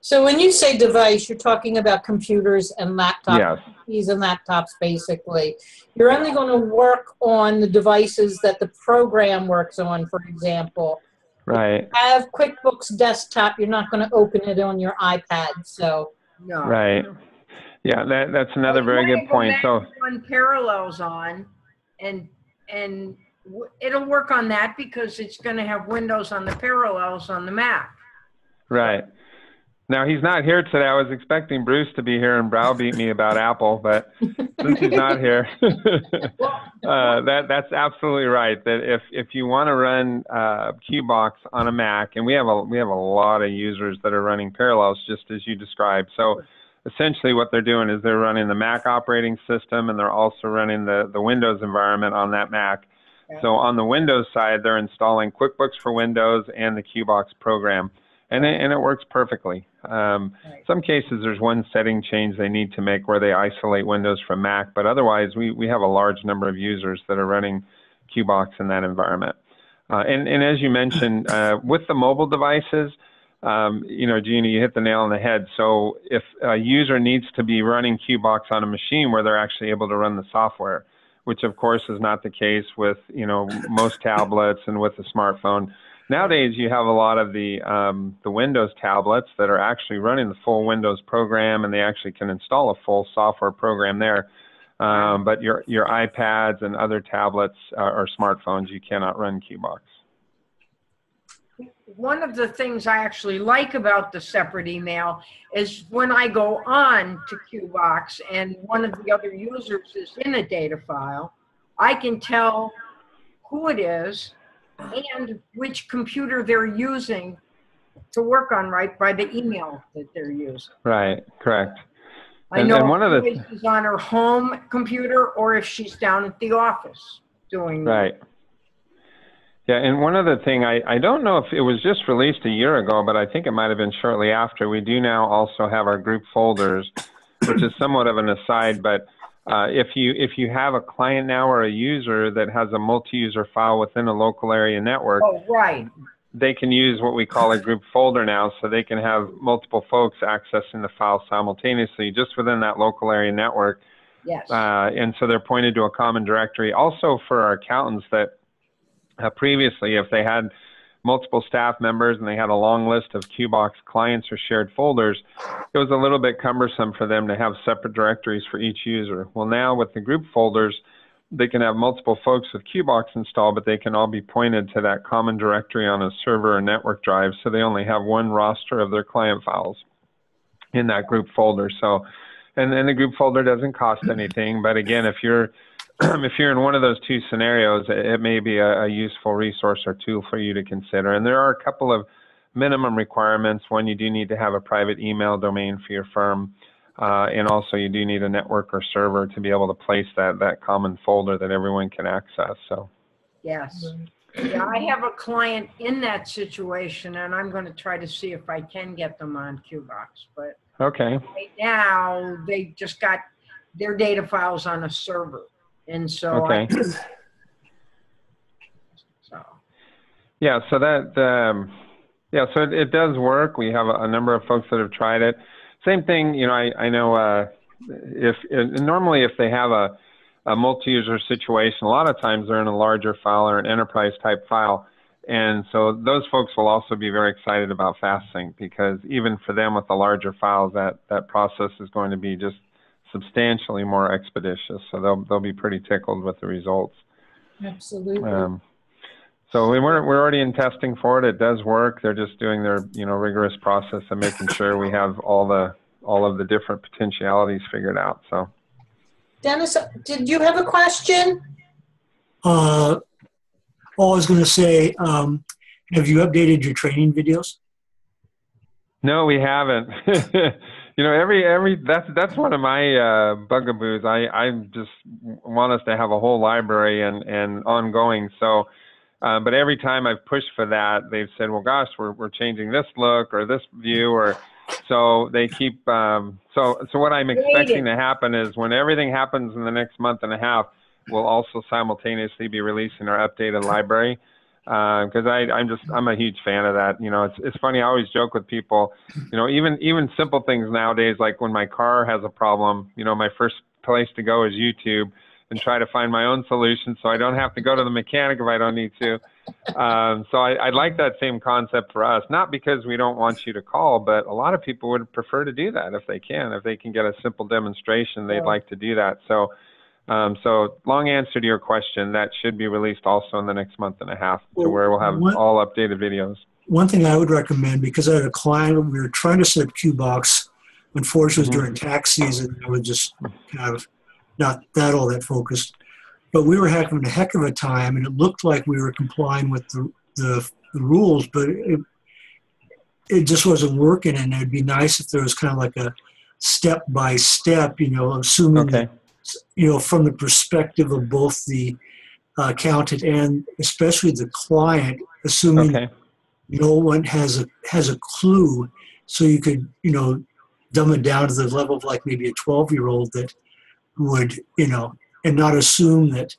So when you say device, you're talking about computers and laptops, Yes. PCs and laptops, basically. You're only going to work on the devices that the program works on, for example. Right. If you have QuickBooks Desktop, you're not going to open it on your iPad. So. No. Right. Yeah, that's another very good point. So run Parallels on, and it'll work on that because it's going to have Windows on the Parallels on the Mac. right. Now, he's not here today. I was expecting Bruce to be here and browbeat me about Apple, but since he's not here, that's absolutely right. That if you want to run QBox on a Mac, and we have a lot of users that are running Parallels, just as you described. So essentially what they're doing is they're running the Mac operating system, and they're also running the Windows environment on that Mac. So on the Windows side, they're installing QuickBooks for Windows and the QBox program. And it works perfectly. Some cases there's one setting change they need to make where they isolate Windows from Mac, but otherwise we have a large number of users that are running QBox in that environment. And as you mentioned, with the mobile devices, you know, Gina, you hit the nail on the head. So if a user needs to be running QBox on a machine where they're actually able to run the software, which of course is not the case with, you know, most tablets and with the smartphone. Nowadays, you have a lot of the Windows tablets that are actually running the full Windows program, and they actually can install a full software program there. But your iPads and other tablets or smartphones, you cannot run QBox. One of the things I actually like about the separate email is when I go on to QBox and one of the other users is in a data file, I can tell who it is and which computer they're using to work on, right, by the email that they're using. Right, correct. I know if she's on her home computer or if she's down at the office doing right. Yeah, and one other thing, I don't know if it was just released a year ago, but I think it might have been shortly after. We do now also have our group folders, which is somewhat of an aside, but if you have a client now or a user that has a multi-user file within a local area network, they can use what we call a group folder now, so they can have multiple folks accessing the file simultaneously just within that local area network. Yes. And so they're pointed to a common directory. Also for our accountants that previously, if they had multiple staff members and they had a long list of QBox clients or shared folders, it was a little bit cumbersome for them to have separate directories for each user. Well, now with the group folders, they can have multiple folks with QBox installed, but they can all be pointed to that common directory on a server or network drive, so they only have one roster of their client files in that group folder. So, and then the group folder doesn't cost anything, but again, if you're in one of those two scenarios, it may be a useful resource or tool for you to consider. And there are a couple of minimum requirements. One, you do need to have a private email domain for your firm. And also you do need a network or server to be able to place that common folder that everyone can access. So. Yes. Yeah, I have a client in that situation, and I'm going to try to see if I can get them on QBox. But okay. Right now, they just got their data files on a server. And so, okay. Yeah, so that, yeah, so it does work. We have a number of folks that have tried it. Same thing, you know, I know normally if they have a multi-user situation, a lot of times they're in a larger file or an enterprise type file. And so those folks will also be very excited about FastSync, because even for them with the larger files, that process is going to be just substantially more expeditious, so they'll be pretty tickled with the results. Absolutely. So we're already in testing for it. It does work. They're just doing their rigorous process of making sure we have all of the different potentialities figured out. So, Dennis, did you have a question? All I was going to say, have you updated your training videos? No, we haven't. You know, that's one of my bugaboos. I just want us to have a whole library and ongoing. So, but every time I've pushed for that, they've said, well, gosh, we're changing this look or this view, or so they keep. So what I'm expecting to happen is when everything happens in the next month and a half, we'll also simultaneously be releasing our updated library. because I'm a huge fan of that. You know, it's funny. I always joke with people, you know, even simple things nowadays, like when my car has a problem, you know, my first place to go is YouTube and try to find my own solution so I don't have to go to the mechanic if I don't need to. So I like that same concept for us, not because we don't want you to call, but a lot of people would prefer to do that if they can get a simple demonstration, they'd like to do that. So long answer to your question, that should be released also in the next month and a half, to where we'll have all updated videos. One thing I would recommend, because I had a client, we were trying to set up QBox. Unfortunately, it was during tax season. I was just kind of not all that focused. But we were having a heck of a time, and it looked like we were complying with the rules, but it just wasn't working. And it'd be nice if there was kind of like a step-by-step, you know, assuming that, you know, from the perspective of both the accountant and especially the client, assuming no one has a clue, so you could, you know, dumb it down to the level of like maybe a 12-year-old that would, you know, and not assume that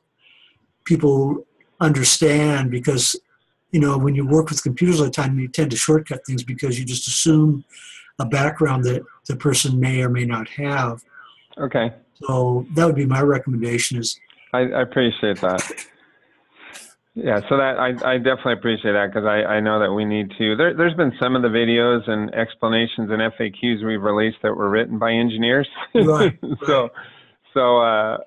people understand, because, you know, when you work with computers all the time, you tend to shortcut things because you just assume a background that the person may or may not have. Okay. So that would be my recommendation. Is I appreciate that. Yeah, so that I definitely appreciate that, because I know that we need to. There's been some of the videos and explanations and FAQs we've released that were written by engineers. Right. So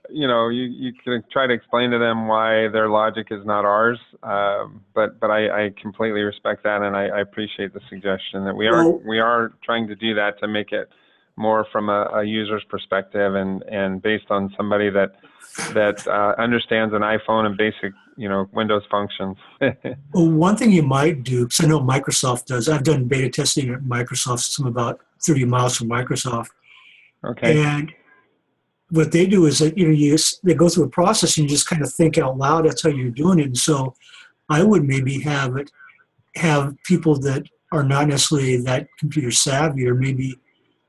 you know, you can try to explain to them why their logic is not ours. But I completely respect that, and I appreciate the suggestion that we are trying to do that to make it more from a user's perspective and based on somebody that understands an iPhone and basic, you know, Windows functions. Well, one thing you might do, because I know Microsoft does. I've done beta testing at Microsoft, since I'm about 30 miles from Microsoft. Okay. And what they do is that, you know, they go through a process and you just kind of think out loud. That's how you're doing it. And so I would maybe have people that are not necessarily that computer savvy, or maybe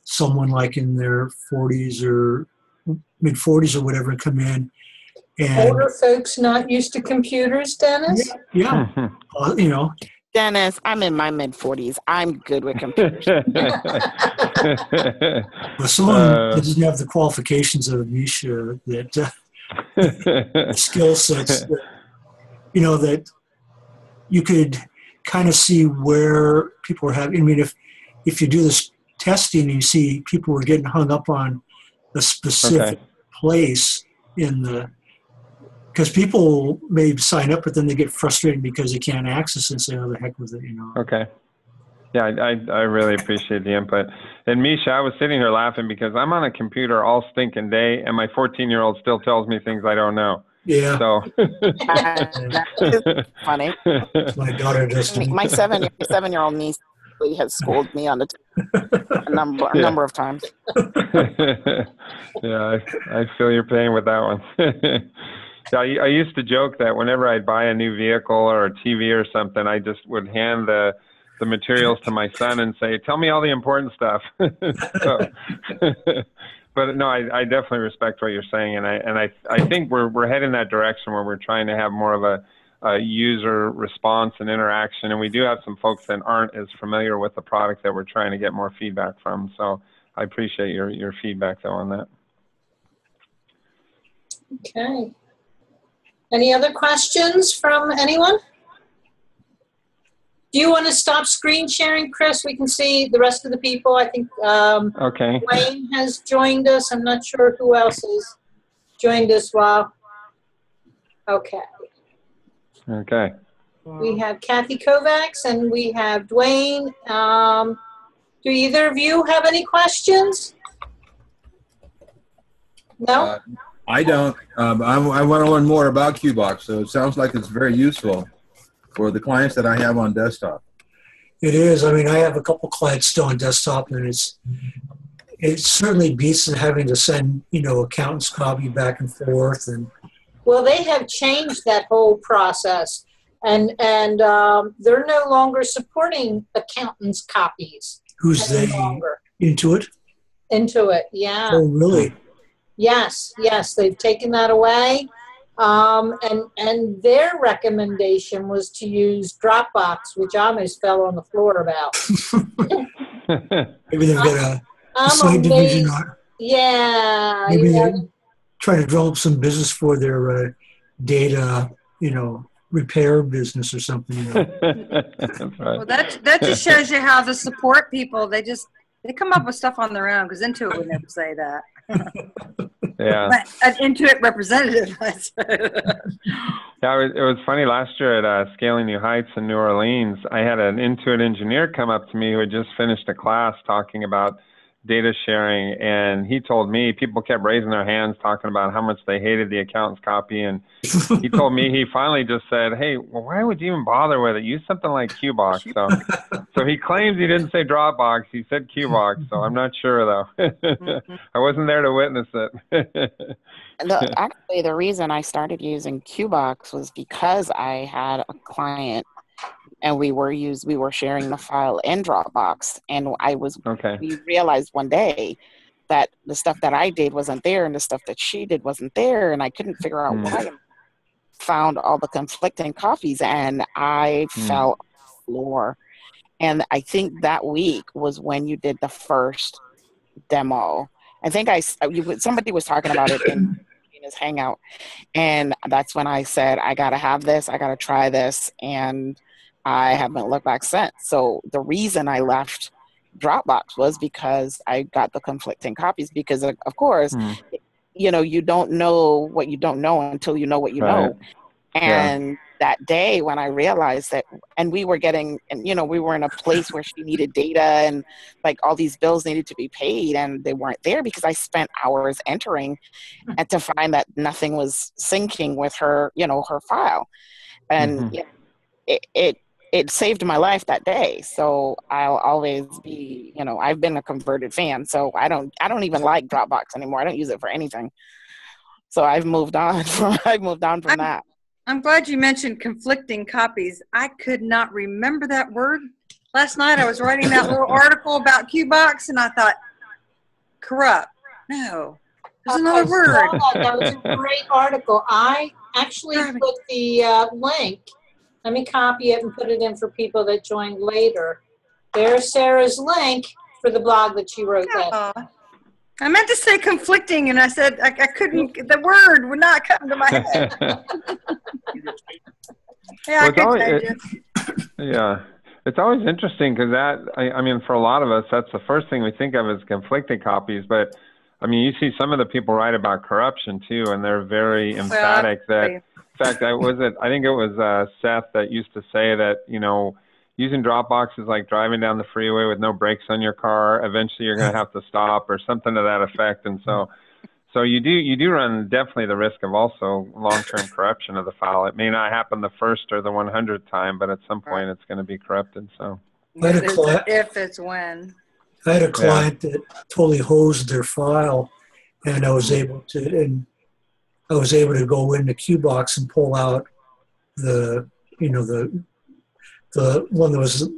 someone like in their 40s or mid-40s or whatever, come in. And older folks not used to computers, Dennis? Yeah. You know. Dennis, I'm in my mid-40s. I'm good with computers. Well, someone that doesn't have the qualifications of Misha, that skill sets, that, you know, that you could kind of see where people are having. I mean, if you do this testing and you see people were getting hung up on a specific place in the, because people may sign up, but then they get frustrated because they can't access it and say, "Oh, the heck with it," you know. Okay. Yeah, I really appreciate the input. And Misha, I was sitting here laughing because I'm on a computer all stinking day, and my 14-year-old still tells me things I don't know. Yeah. So. That is funny. My daughter does. My seven-year-old niece has scolded me on a number of times. Yeah, I feel your pain with that one. I used to joke that whenever I'd buy a new vehicle or a TV or something, I just would hand the materials to my son and say, "Tell me all the important stuff." So, but no, I definitely respect what you're saying, and I think we're heading that direction where we're trying to have more of a user response and interaction, and we do have some folks that aren't as familiar with the product that we're trying to get more feedback from. So I appreciate your feedback though on that. Okay. Any other questions from anyone? Do you want to stop screen sharing, Chris? We can see the rest of the people. I think okay. Wayne has joined us. I'm not sure who else has joined us while. Okay. Okay. We have Kathy Kovacs and we have Dwayne. Do either of you have any questions? No? I don't. I want to learn more about QBox, so it sounds like it's very useful for the clients that I have on desktop. It is. I mean, I have a couple clients still on desktop, and it certainly beats having to send, you know, accountants copy back and forth. And Well, they have changed that whole process, and they're no longer supporting accountants' copies. Who's they? Intuit? Intuit, yeah. Oh, really? Yes, they've taken that away. And their recommendation was to use Dropbox, which I almost fell on the floor about. Maybe they've got a I'm site division amazed. on. Yeah, Maybe you they know, try to develop some business for their data, repair business or something. That's right. Well, that just shows you how the support people, they come up with stuff on their own, because Intuit would never say that. Yeah. But an Intuit representative. Yeah, it was funny last year at Scaling New Heights in New Orleans. I had an Intuit engineer come up to me who had just finished a class talking about data sharing, and he told me people kept raising their hands talking about how much they hated the accountant's copy, and he told me he finally just said, "Hey, well, why would you even bother with it? Use something like QBox." So he claims he didn't say Dropbox, he said QBox. So I'm not sure though. I wasn't there to witness it. Actually, the reason I started using QBox was because I had a client and we were sharing the file in Dropbox, and we realized one day that the stuff that I did wasn't there and the stuff that she did wasn't there, and I couldn't figure out why. Found all the conflicting copies, and I fell on the floor. And I think that week was when you did the first demo. I think somebody was talking about it in his Hangout, and that's when I said, I gotta have this, I gotta try this, and I haven't looked back since. So the reason I left Dropbox was because I got the conflicting copies, because of course, you don't know what you don't know until you know what you know. And that day when I realized that, and we were we were in a place where she needed data, and like all these bills needed to be paid, and they weren't there because I spent hours entering, and to find that nothing was syncing with her, her file. And it saved my life that day. So I'll always be, I've been a converted fan. So I don't even like Dropbox anymore. I don't use it for anything. So I've moved on from that. I'm glad you mentioned conflicting copies. I could not remember that word. Last night I was writing that little article about QBox, and I thought, corrupt. No, there's another word. That was a great article. I actually put the link. Let me copy it and put it in for people that joined later. There's Sarah's link for the blog that she wrote that. I meant to say conflicting, and I said I couldn't. The word would not come to my head. It's always interesting because I mean, for a lot of us, that's the first thing we think of as conflicting copies. But I mean, you see some of the people write about corruption too, and they're very emphatic that. In fact, I think it was Seth that used to say that, using Dropbox is like driving down the freeway with no brakes on your car. Eventually, you're going to have to stop, or something to that effect. And so you do run definitely the risk of also long-term corruption of the file. It may not happen the first or the 100th time, but at some point it's going to be corrupted. So if it's when. I had a client that totally hosed their file, and I was able to go into QBox and pull out the one that was,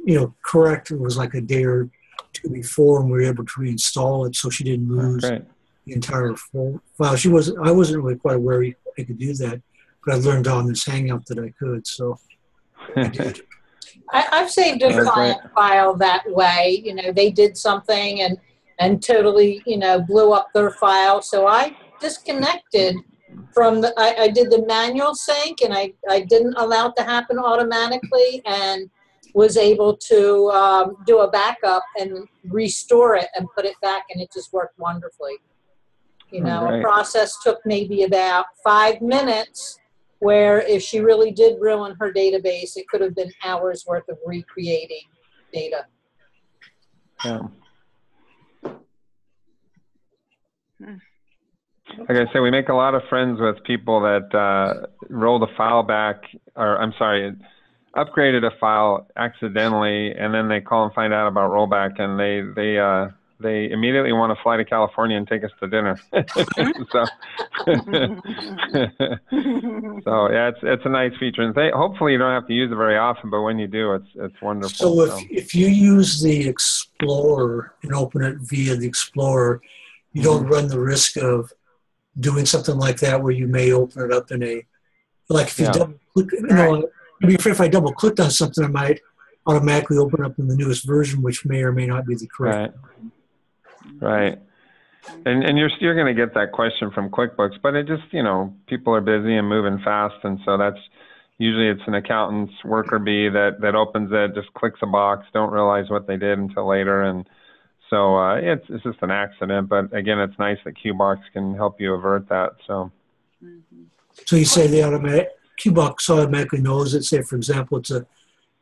correct. It was like a day or two before, and we were able to reinstall it so she didn't lose the entire file. I wasn't really quite aware I could do that, but I learned on this Hangout that I could, so I did. I've saved a client file that way. They did something and totally, blew up their file. So I disconnected from I did the manual sync, and I didn't allow it to happen automatically, and was able to do a backup and restore it and put it back, and it just worked wonderfully. A process took maybe about 5 minutes, where if she really did ruin her database, it could have been hours worth of recreating data. Yeah. Like I say, we make a lot of friends with people that roll the file back, or I'm sorry, upgraded a file accidentally, and then they call and find out about rollback, and they immediately want to fly to California and take us to dinner. So yeah, it's a nice feature, and hopefully you don't have to use it very often, but when you do, it's wonderful. So if you use the Explorer and open it via the Explorer, you don't run the risk of doing something like that, where you may open it up in a Like if you double click, I'd be afraid if I double clicked on something, I might automatically open up in the newest version, which may or may not be the correct. Right. And you're going to get that question from QuickBooks, but it just, people are busy and moving fast, and so that's usually it's an accountant's worker bee that opens it, just clicks a box, don't realize what they did until later, and so it's just an accident. But again, it's nice that QBox can help you avert that. So. So you say QBox automatically knows it. Say, for example, it's a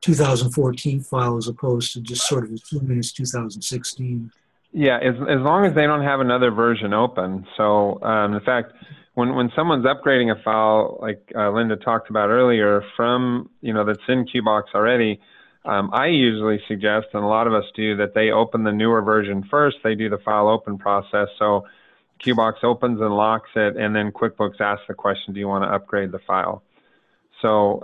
2014 file as opposed to just sort of assuming it's 2016. Yeah, as long as they don't have another version open. So in fact, when someone's upgrading a file, like Linda talked about earlier, from that's in QBox already, I usually suggest, and a lot of us do, that they open the newer version first. They do the file open process. So QBox opens and locks it, and then QuickBooks asks the question, do you want to upgrade the file? So,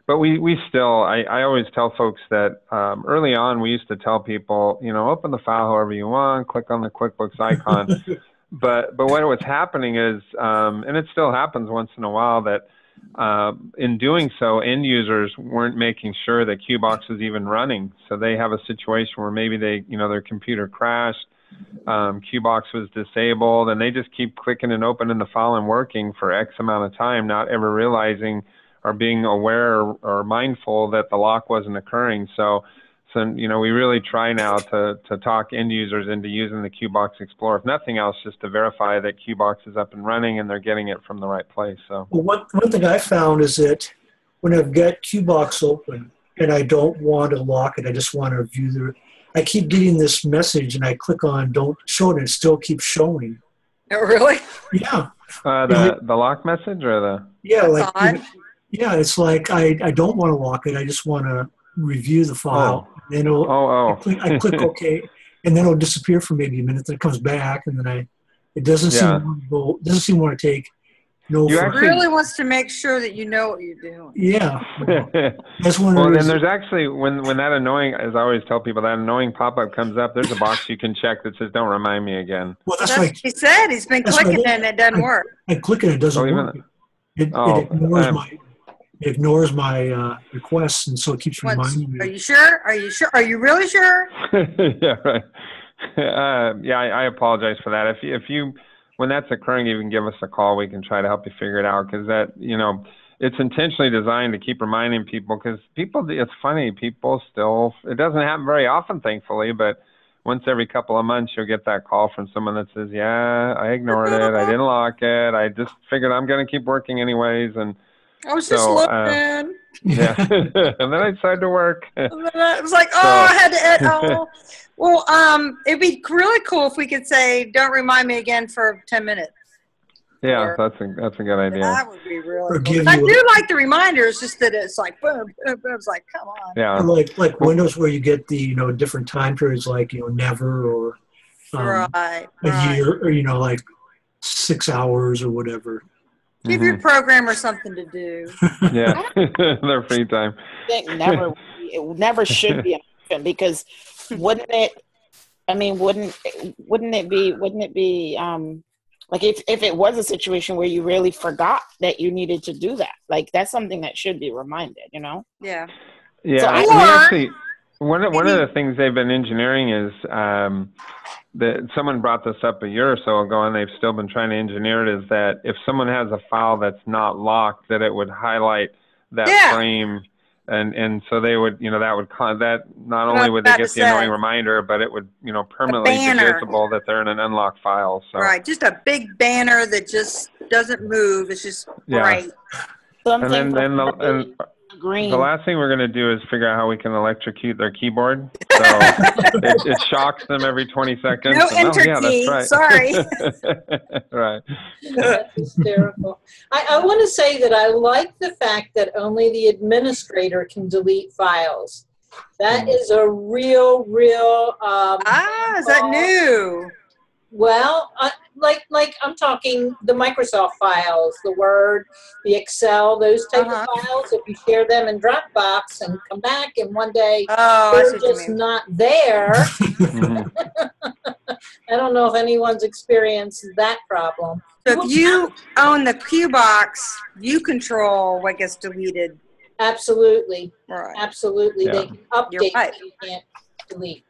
but we still, I always tell folks that early on we used to tell people, open the file however you want, click on the QuickBooks icon. but what was happening is, and it still happens once in a while, that in doing so, end users weren't making sure that QBox was even running. So they have a situation where maybe their computer crashed, QBox was disabled, and they just keep clicking and opening the file and working for X amount of time, not ever realizing or being aware or mindful that the lock wasn't occurring. So we really try now to talk end users into using the QBox Explorer, if nothing else, just to verify that QBox is up and running and they're getting it from the right place. So one thing I found is that when I've got QBox open and I don't want to lock it, I just want to view I keep getting this message, and I click on don't show it, and it still keeps showing. Oh, really? Yeah. The lock message or the? Yeah, yeah, it's like I don't want to lock it. I just want to review the file. Oh. Then I click OK, and then it'll disappear for maybe a minute. Then it comes back, and then it doesn't seem to want to take. It really wants to make sure that you know what you're doing. Yeah. That's one. Well, then there's actually, when that annoying, as I always tell people, that annoying pop-up comes up, there's a box you can check that says, don't remind me again. Well, that's what he said. He's been clicking and it doesn't work. I click it, it doesn't work. It ignores my requests, and so it keeps reminding me. Are you sure? Are you sure? Are you really sure? Yeah, right. I apologize for that. If you when that's occurring, you can give us a call. We can try to help you figure it out, because that, it's intentionally designed to keep reminding people, because it's funny, people still, it doesn't happen very often, thankfully, but once every couple of months, you'll get that call from someone that says, yeah, I ignored it. I didn't lock it. I just figured I'm going to keep working anyways. And I was just looking. Yeah. And then I decided to work. And then I was like, I had to edit. Well, it'd be really cool if we could say, don't remind me again for 10 minutes. Yeah, that's a good idea. That would be really cool. I do like the reminders, just that it's like, boom, boom, boom. It's like, come on. Yeah. Like Windows, where you get the, different time periods, like, never, or a year, or, like 6 hours or whatever. Give your programmer something to do. Yeah, their free time. I think it never should be an option, because wouldn't it be like if it was a situation where you really forgot that you needed to do that, like that's something that should be reminded, Yeah. Yeah. So one of the things they've been engineering is that someone brought this up a year or so ago, and they've still been trying to engineer it, is that if someone has a file that's not locked, that it would highlight that frame. And so they would, that not only would they get the annoying reminder, but it would, permanently be visible that they're in an unlocked file. So. Right, just a big banner that just doesn't move. It's just bright. And then the last thing we're going to do is figure out how we can electrocute their keyboard. So it shocks them every 20 seconds. No enter key. That's right. Sorry. Right. That's hysterical. I want to say that I like the fact that only the administrator can delete files. That is a real. Is that new? Well, like I'm talking the Microsoft files, the Word, the Excel, those type of files. If you share them in Dropbox and come back, and one day they're just not there, I don't know if anyone's experienced that problem. So if you own the QBox, you control what gets deleted. Absolutely. Right. Absolutely. Yeah. They can update, You're right. but you can't delete.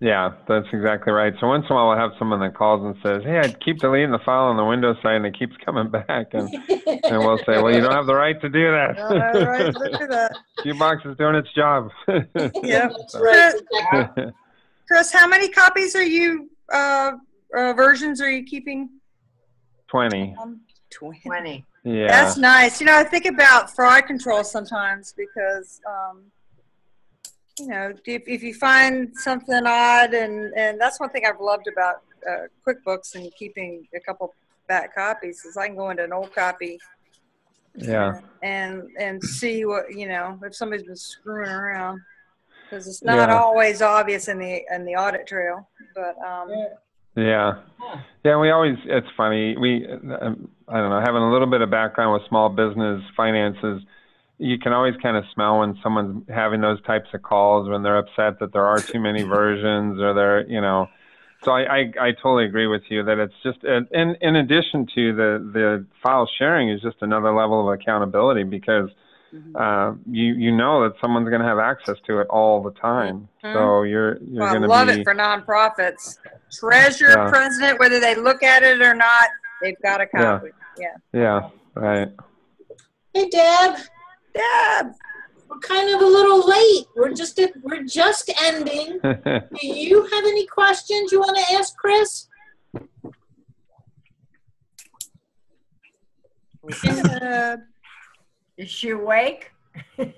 Yeah, that's exactly right. So once in a while, we'll have someone that calls and says, "Hey, I keep deleting the file on the Windows side, and it keeps coming back." And we'll say, "Well, you don't have the right to do that. Right, do that. QBox is doing its job." Yep. That's right. Chris, how many copies are you, versions are you keeping? 20. 20. Yeah. That's nice. You know, I think about fraud control sometimes because, you know, if you find something odd, and that's one thing I've loved about QuickBooks and keeping a couple back copies is I can go into an old copy, Yeah. and see what, you know, if somebody's been screwing around, because it's not always obvious in the audit trail. But Yeah. We always, it's funny. I don't know, having a little bit of background with small business finances, you can always kind of smell when someone's having those types of calls, when they're upset that there are too many versions, or they're, you know. So I totally agree with you that it's just, in addition to the file sharing, is just another level of accountability, because you know that someone's going to have access to it all the time. So you're going to be. I love it for nonprofits. Treasurer, president, whether they look at it or not, they've got a copy. Yeah. Right. Hey, Deb. Deb. We're kind of a little late. We're just ending. Do you have any questions you want to ask Chris? Is she awake? Can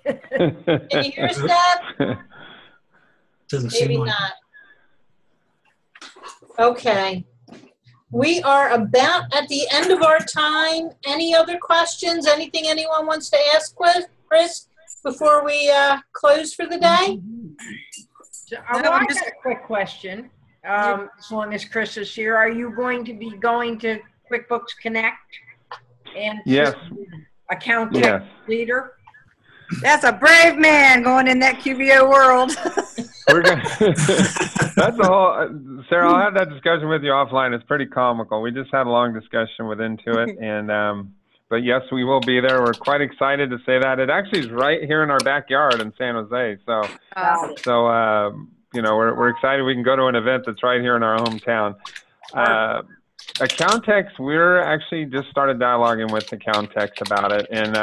you hear us, Deb? Maybe not. Okay. We are about at the end of our time. Any other questions? Anything anyone wants to ask Chris before we close for the day? So, I got a quick question. As long as Chris is here, are you going to be going to QuickBooks Connect and account tech leader? That's a brave man going in that QBO world. We're gonna, that's the whole, Sarah, I'll have that discussion with you offline. It's pretty comical. We just had a long discussion with Intuit, and but yes, we will be there. We're quite excited to say that. It actually is right here in our backyard in San Jose. So, you know, we're excited we can go to an event that's right here in our hometown. Account techs, we're actually just started dialoguing with account techs about it, and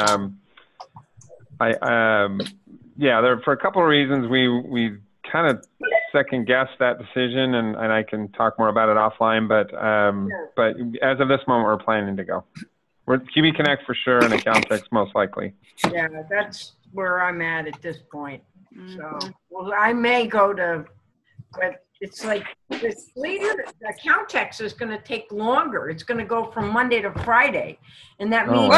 for a couple of reasons we kind of second guessed that decision, and I can talk more about it offline, but as of this moment, we're planning to go. We're QB Connect for sure, and account techs most likely. Yeah, that's where I'm at this point. So, well, I may go to, but it's like this later. Account techs is going to take longer. It's going to go from Monday to Friday, and that means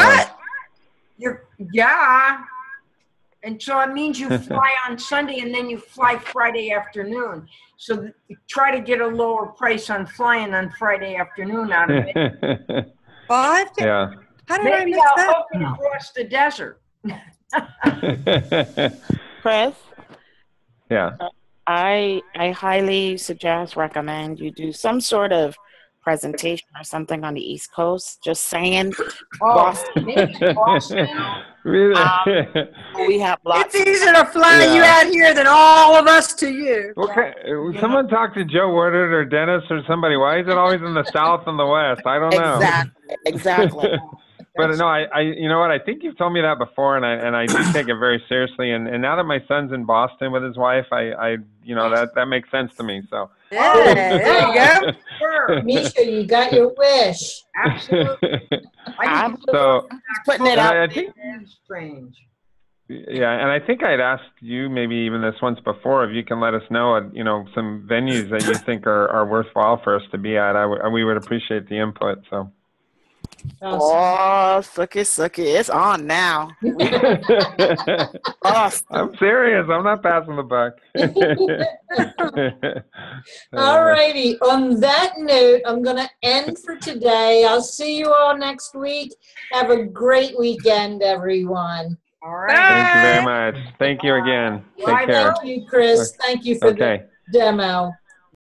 and so it means you fly on Sunday and then you fly Friday afternoon. So try to get a lower price on flying on Friday afternoon out of it. Yeah. How did I miss that? Open across the desert. Chris? Yeah. I highly recommend you do some sort of presentation or something on the East Coast. Just saying. Boston. Really? We have lots. It's easier to fly you out here than all of us to you. Okay. Someone talk to Joe Woodard or Dennis or somebody. Why is it always in the South and the West? I don't know. Exactly. But no, I you know what? I think you've told me that before, and I do take it very seriously. And now that my son's in Boston with his wife, I you know, that makes sense to me. So there you go. Sure. Misha, you got your wish. Absolutely. I'm putting it out. I think, strange. Yeah, and I think I'd asked you maybe even this once before if you can let us know, you know, some venues that you think are worthwhile for us to be at. We would appreciate the input. So. Oh, suck it. It's on now. Awesome. I'm serious. I'm not passing the buck. All righty. On that note, I'm going to end for today. I'll see you all next week. Have a great weekend, everyone. All right. Thank you very much. Thank you again. Take care. Thank you, Chris. Thank you for the demo.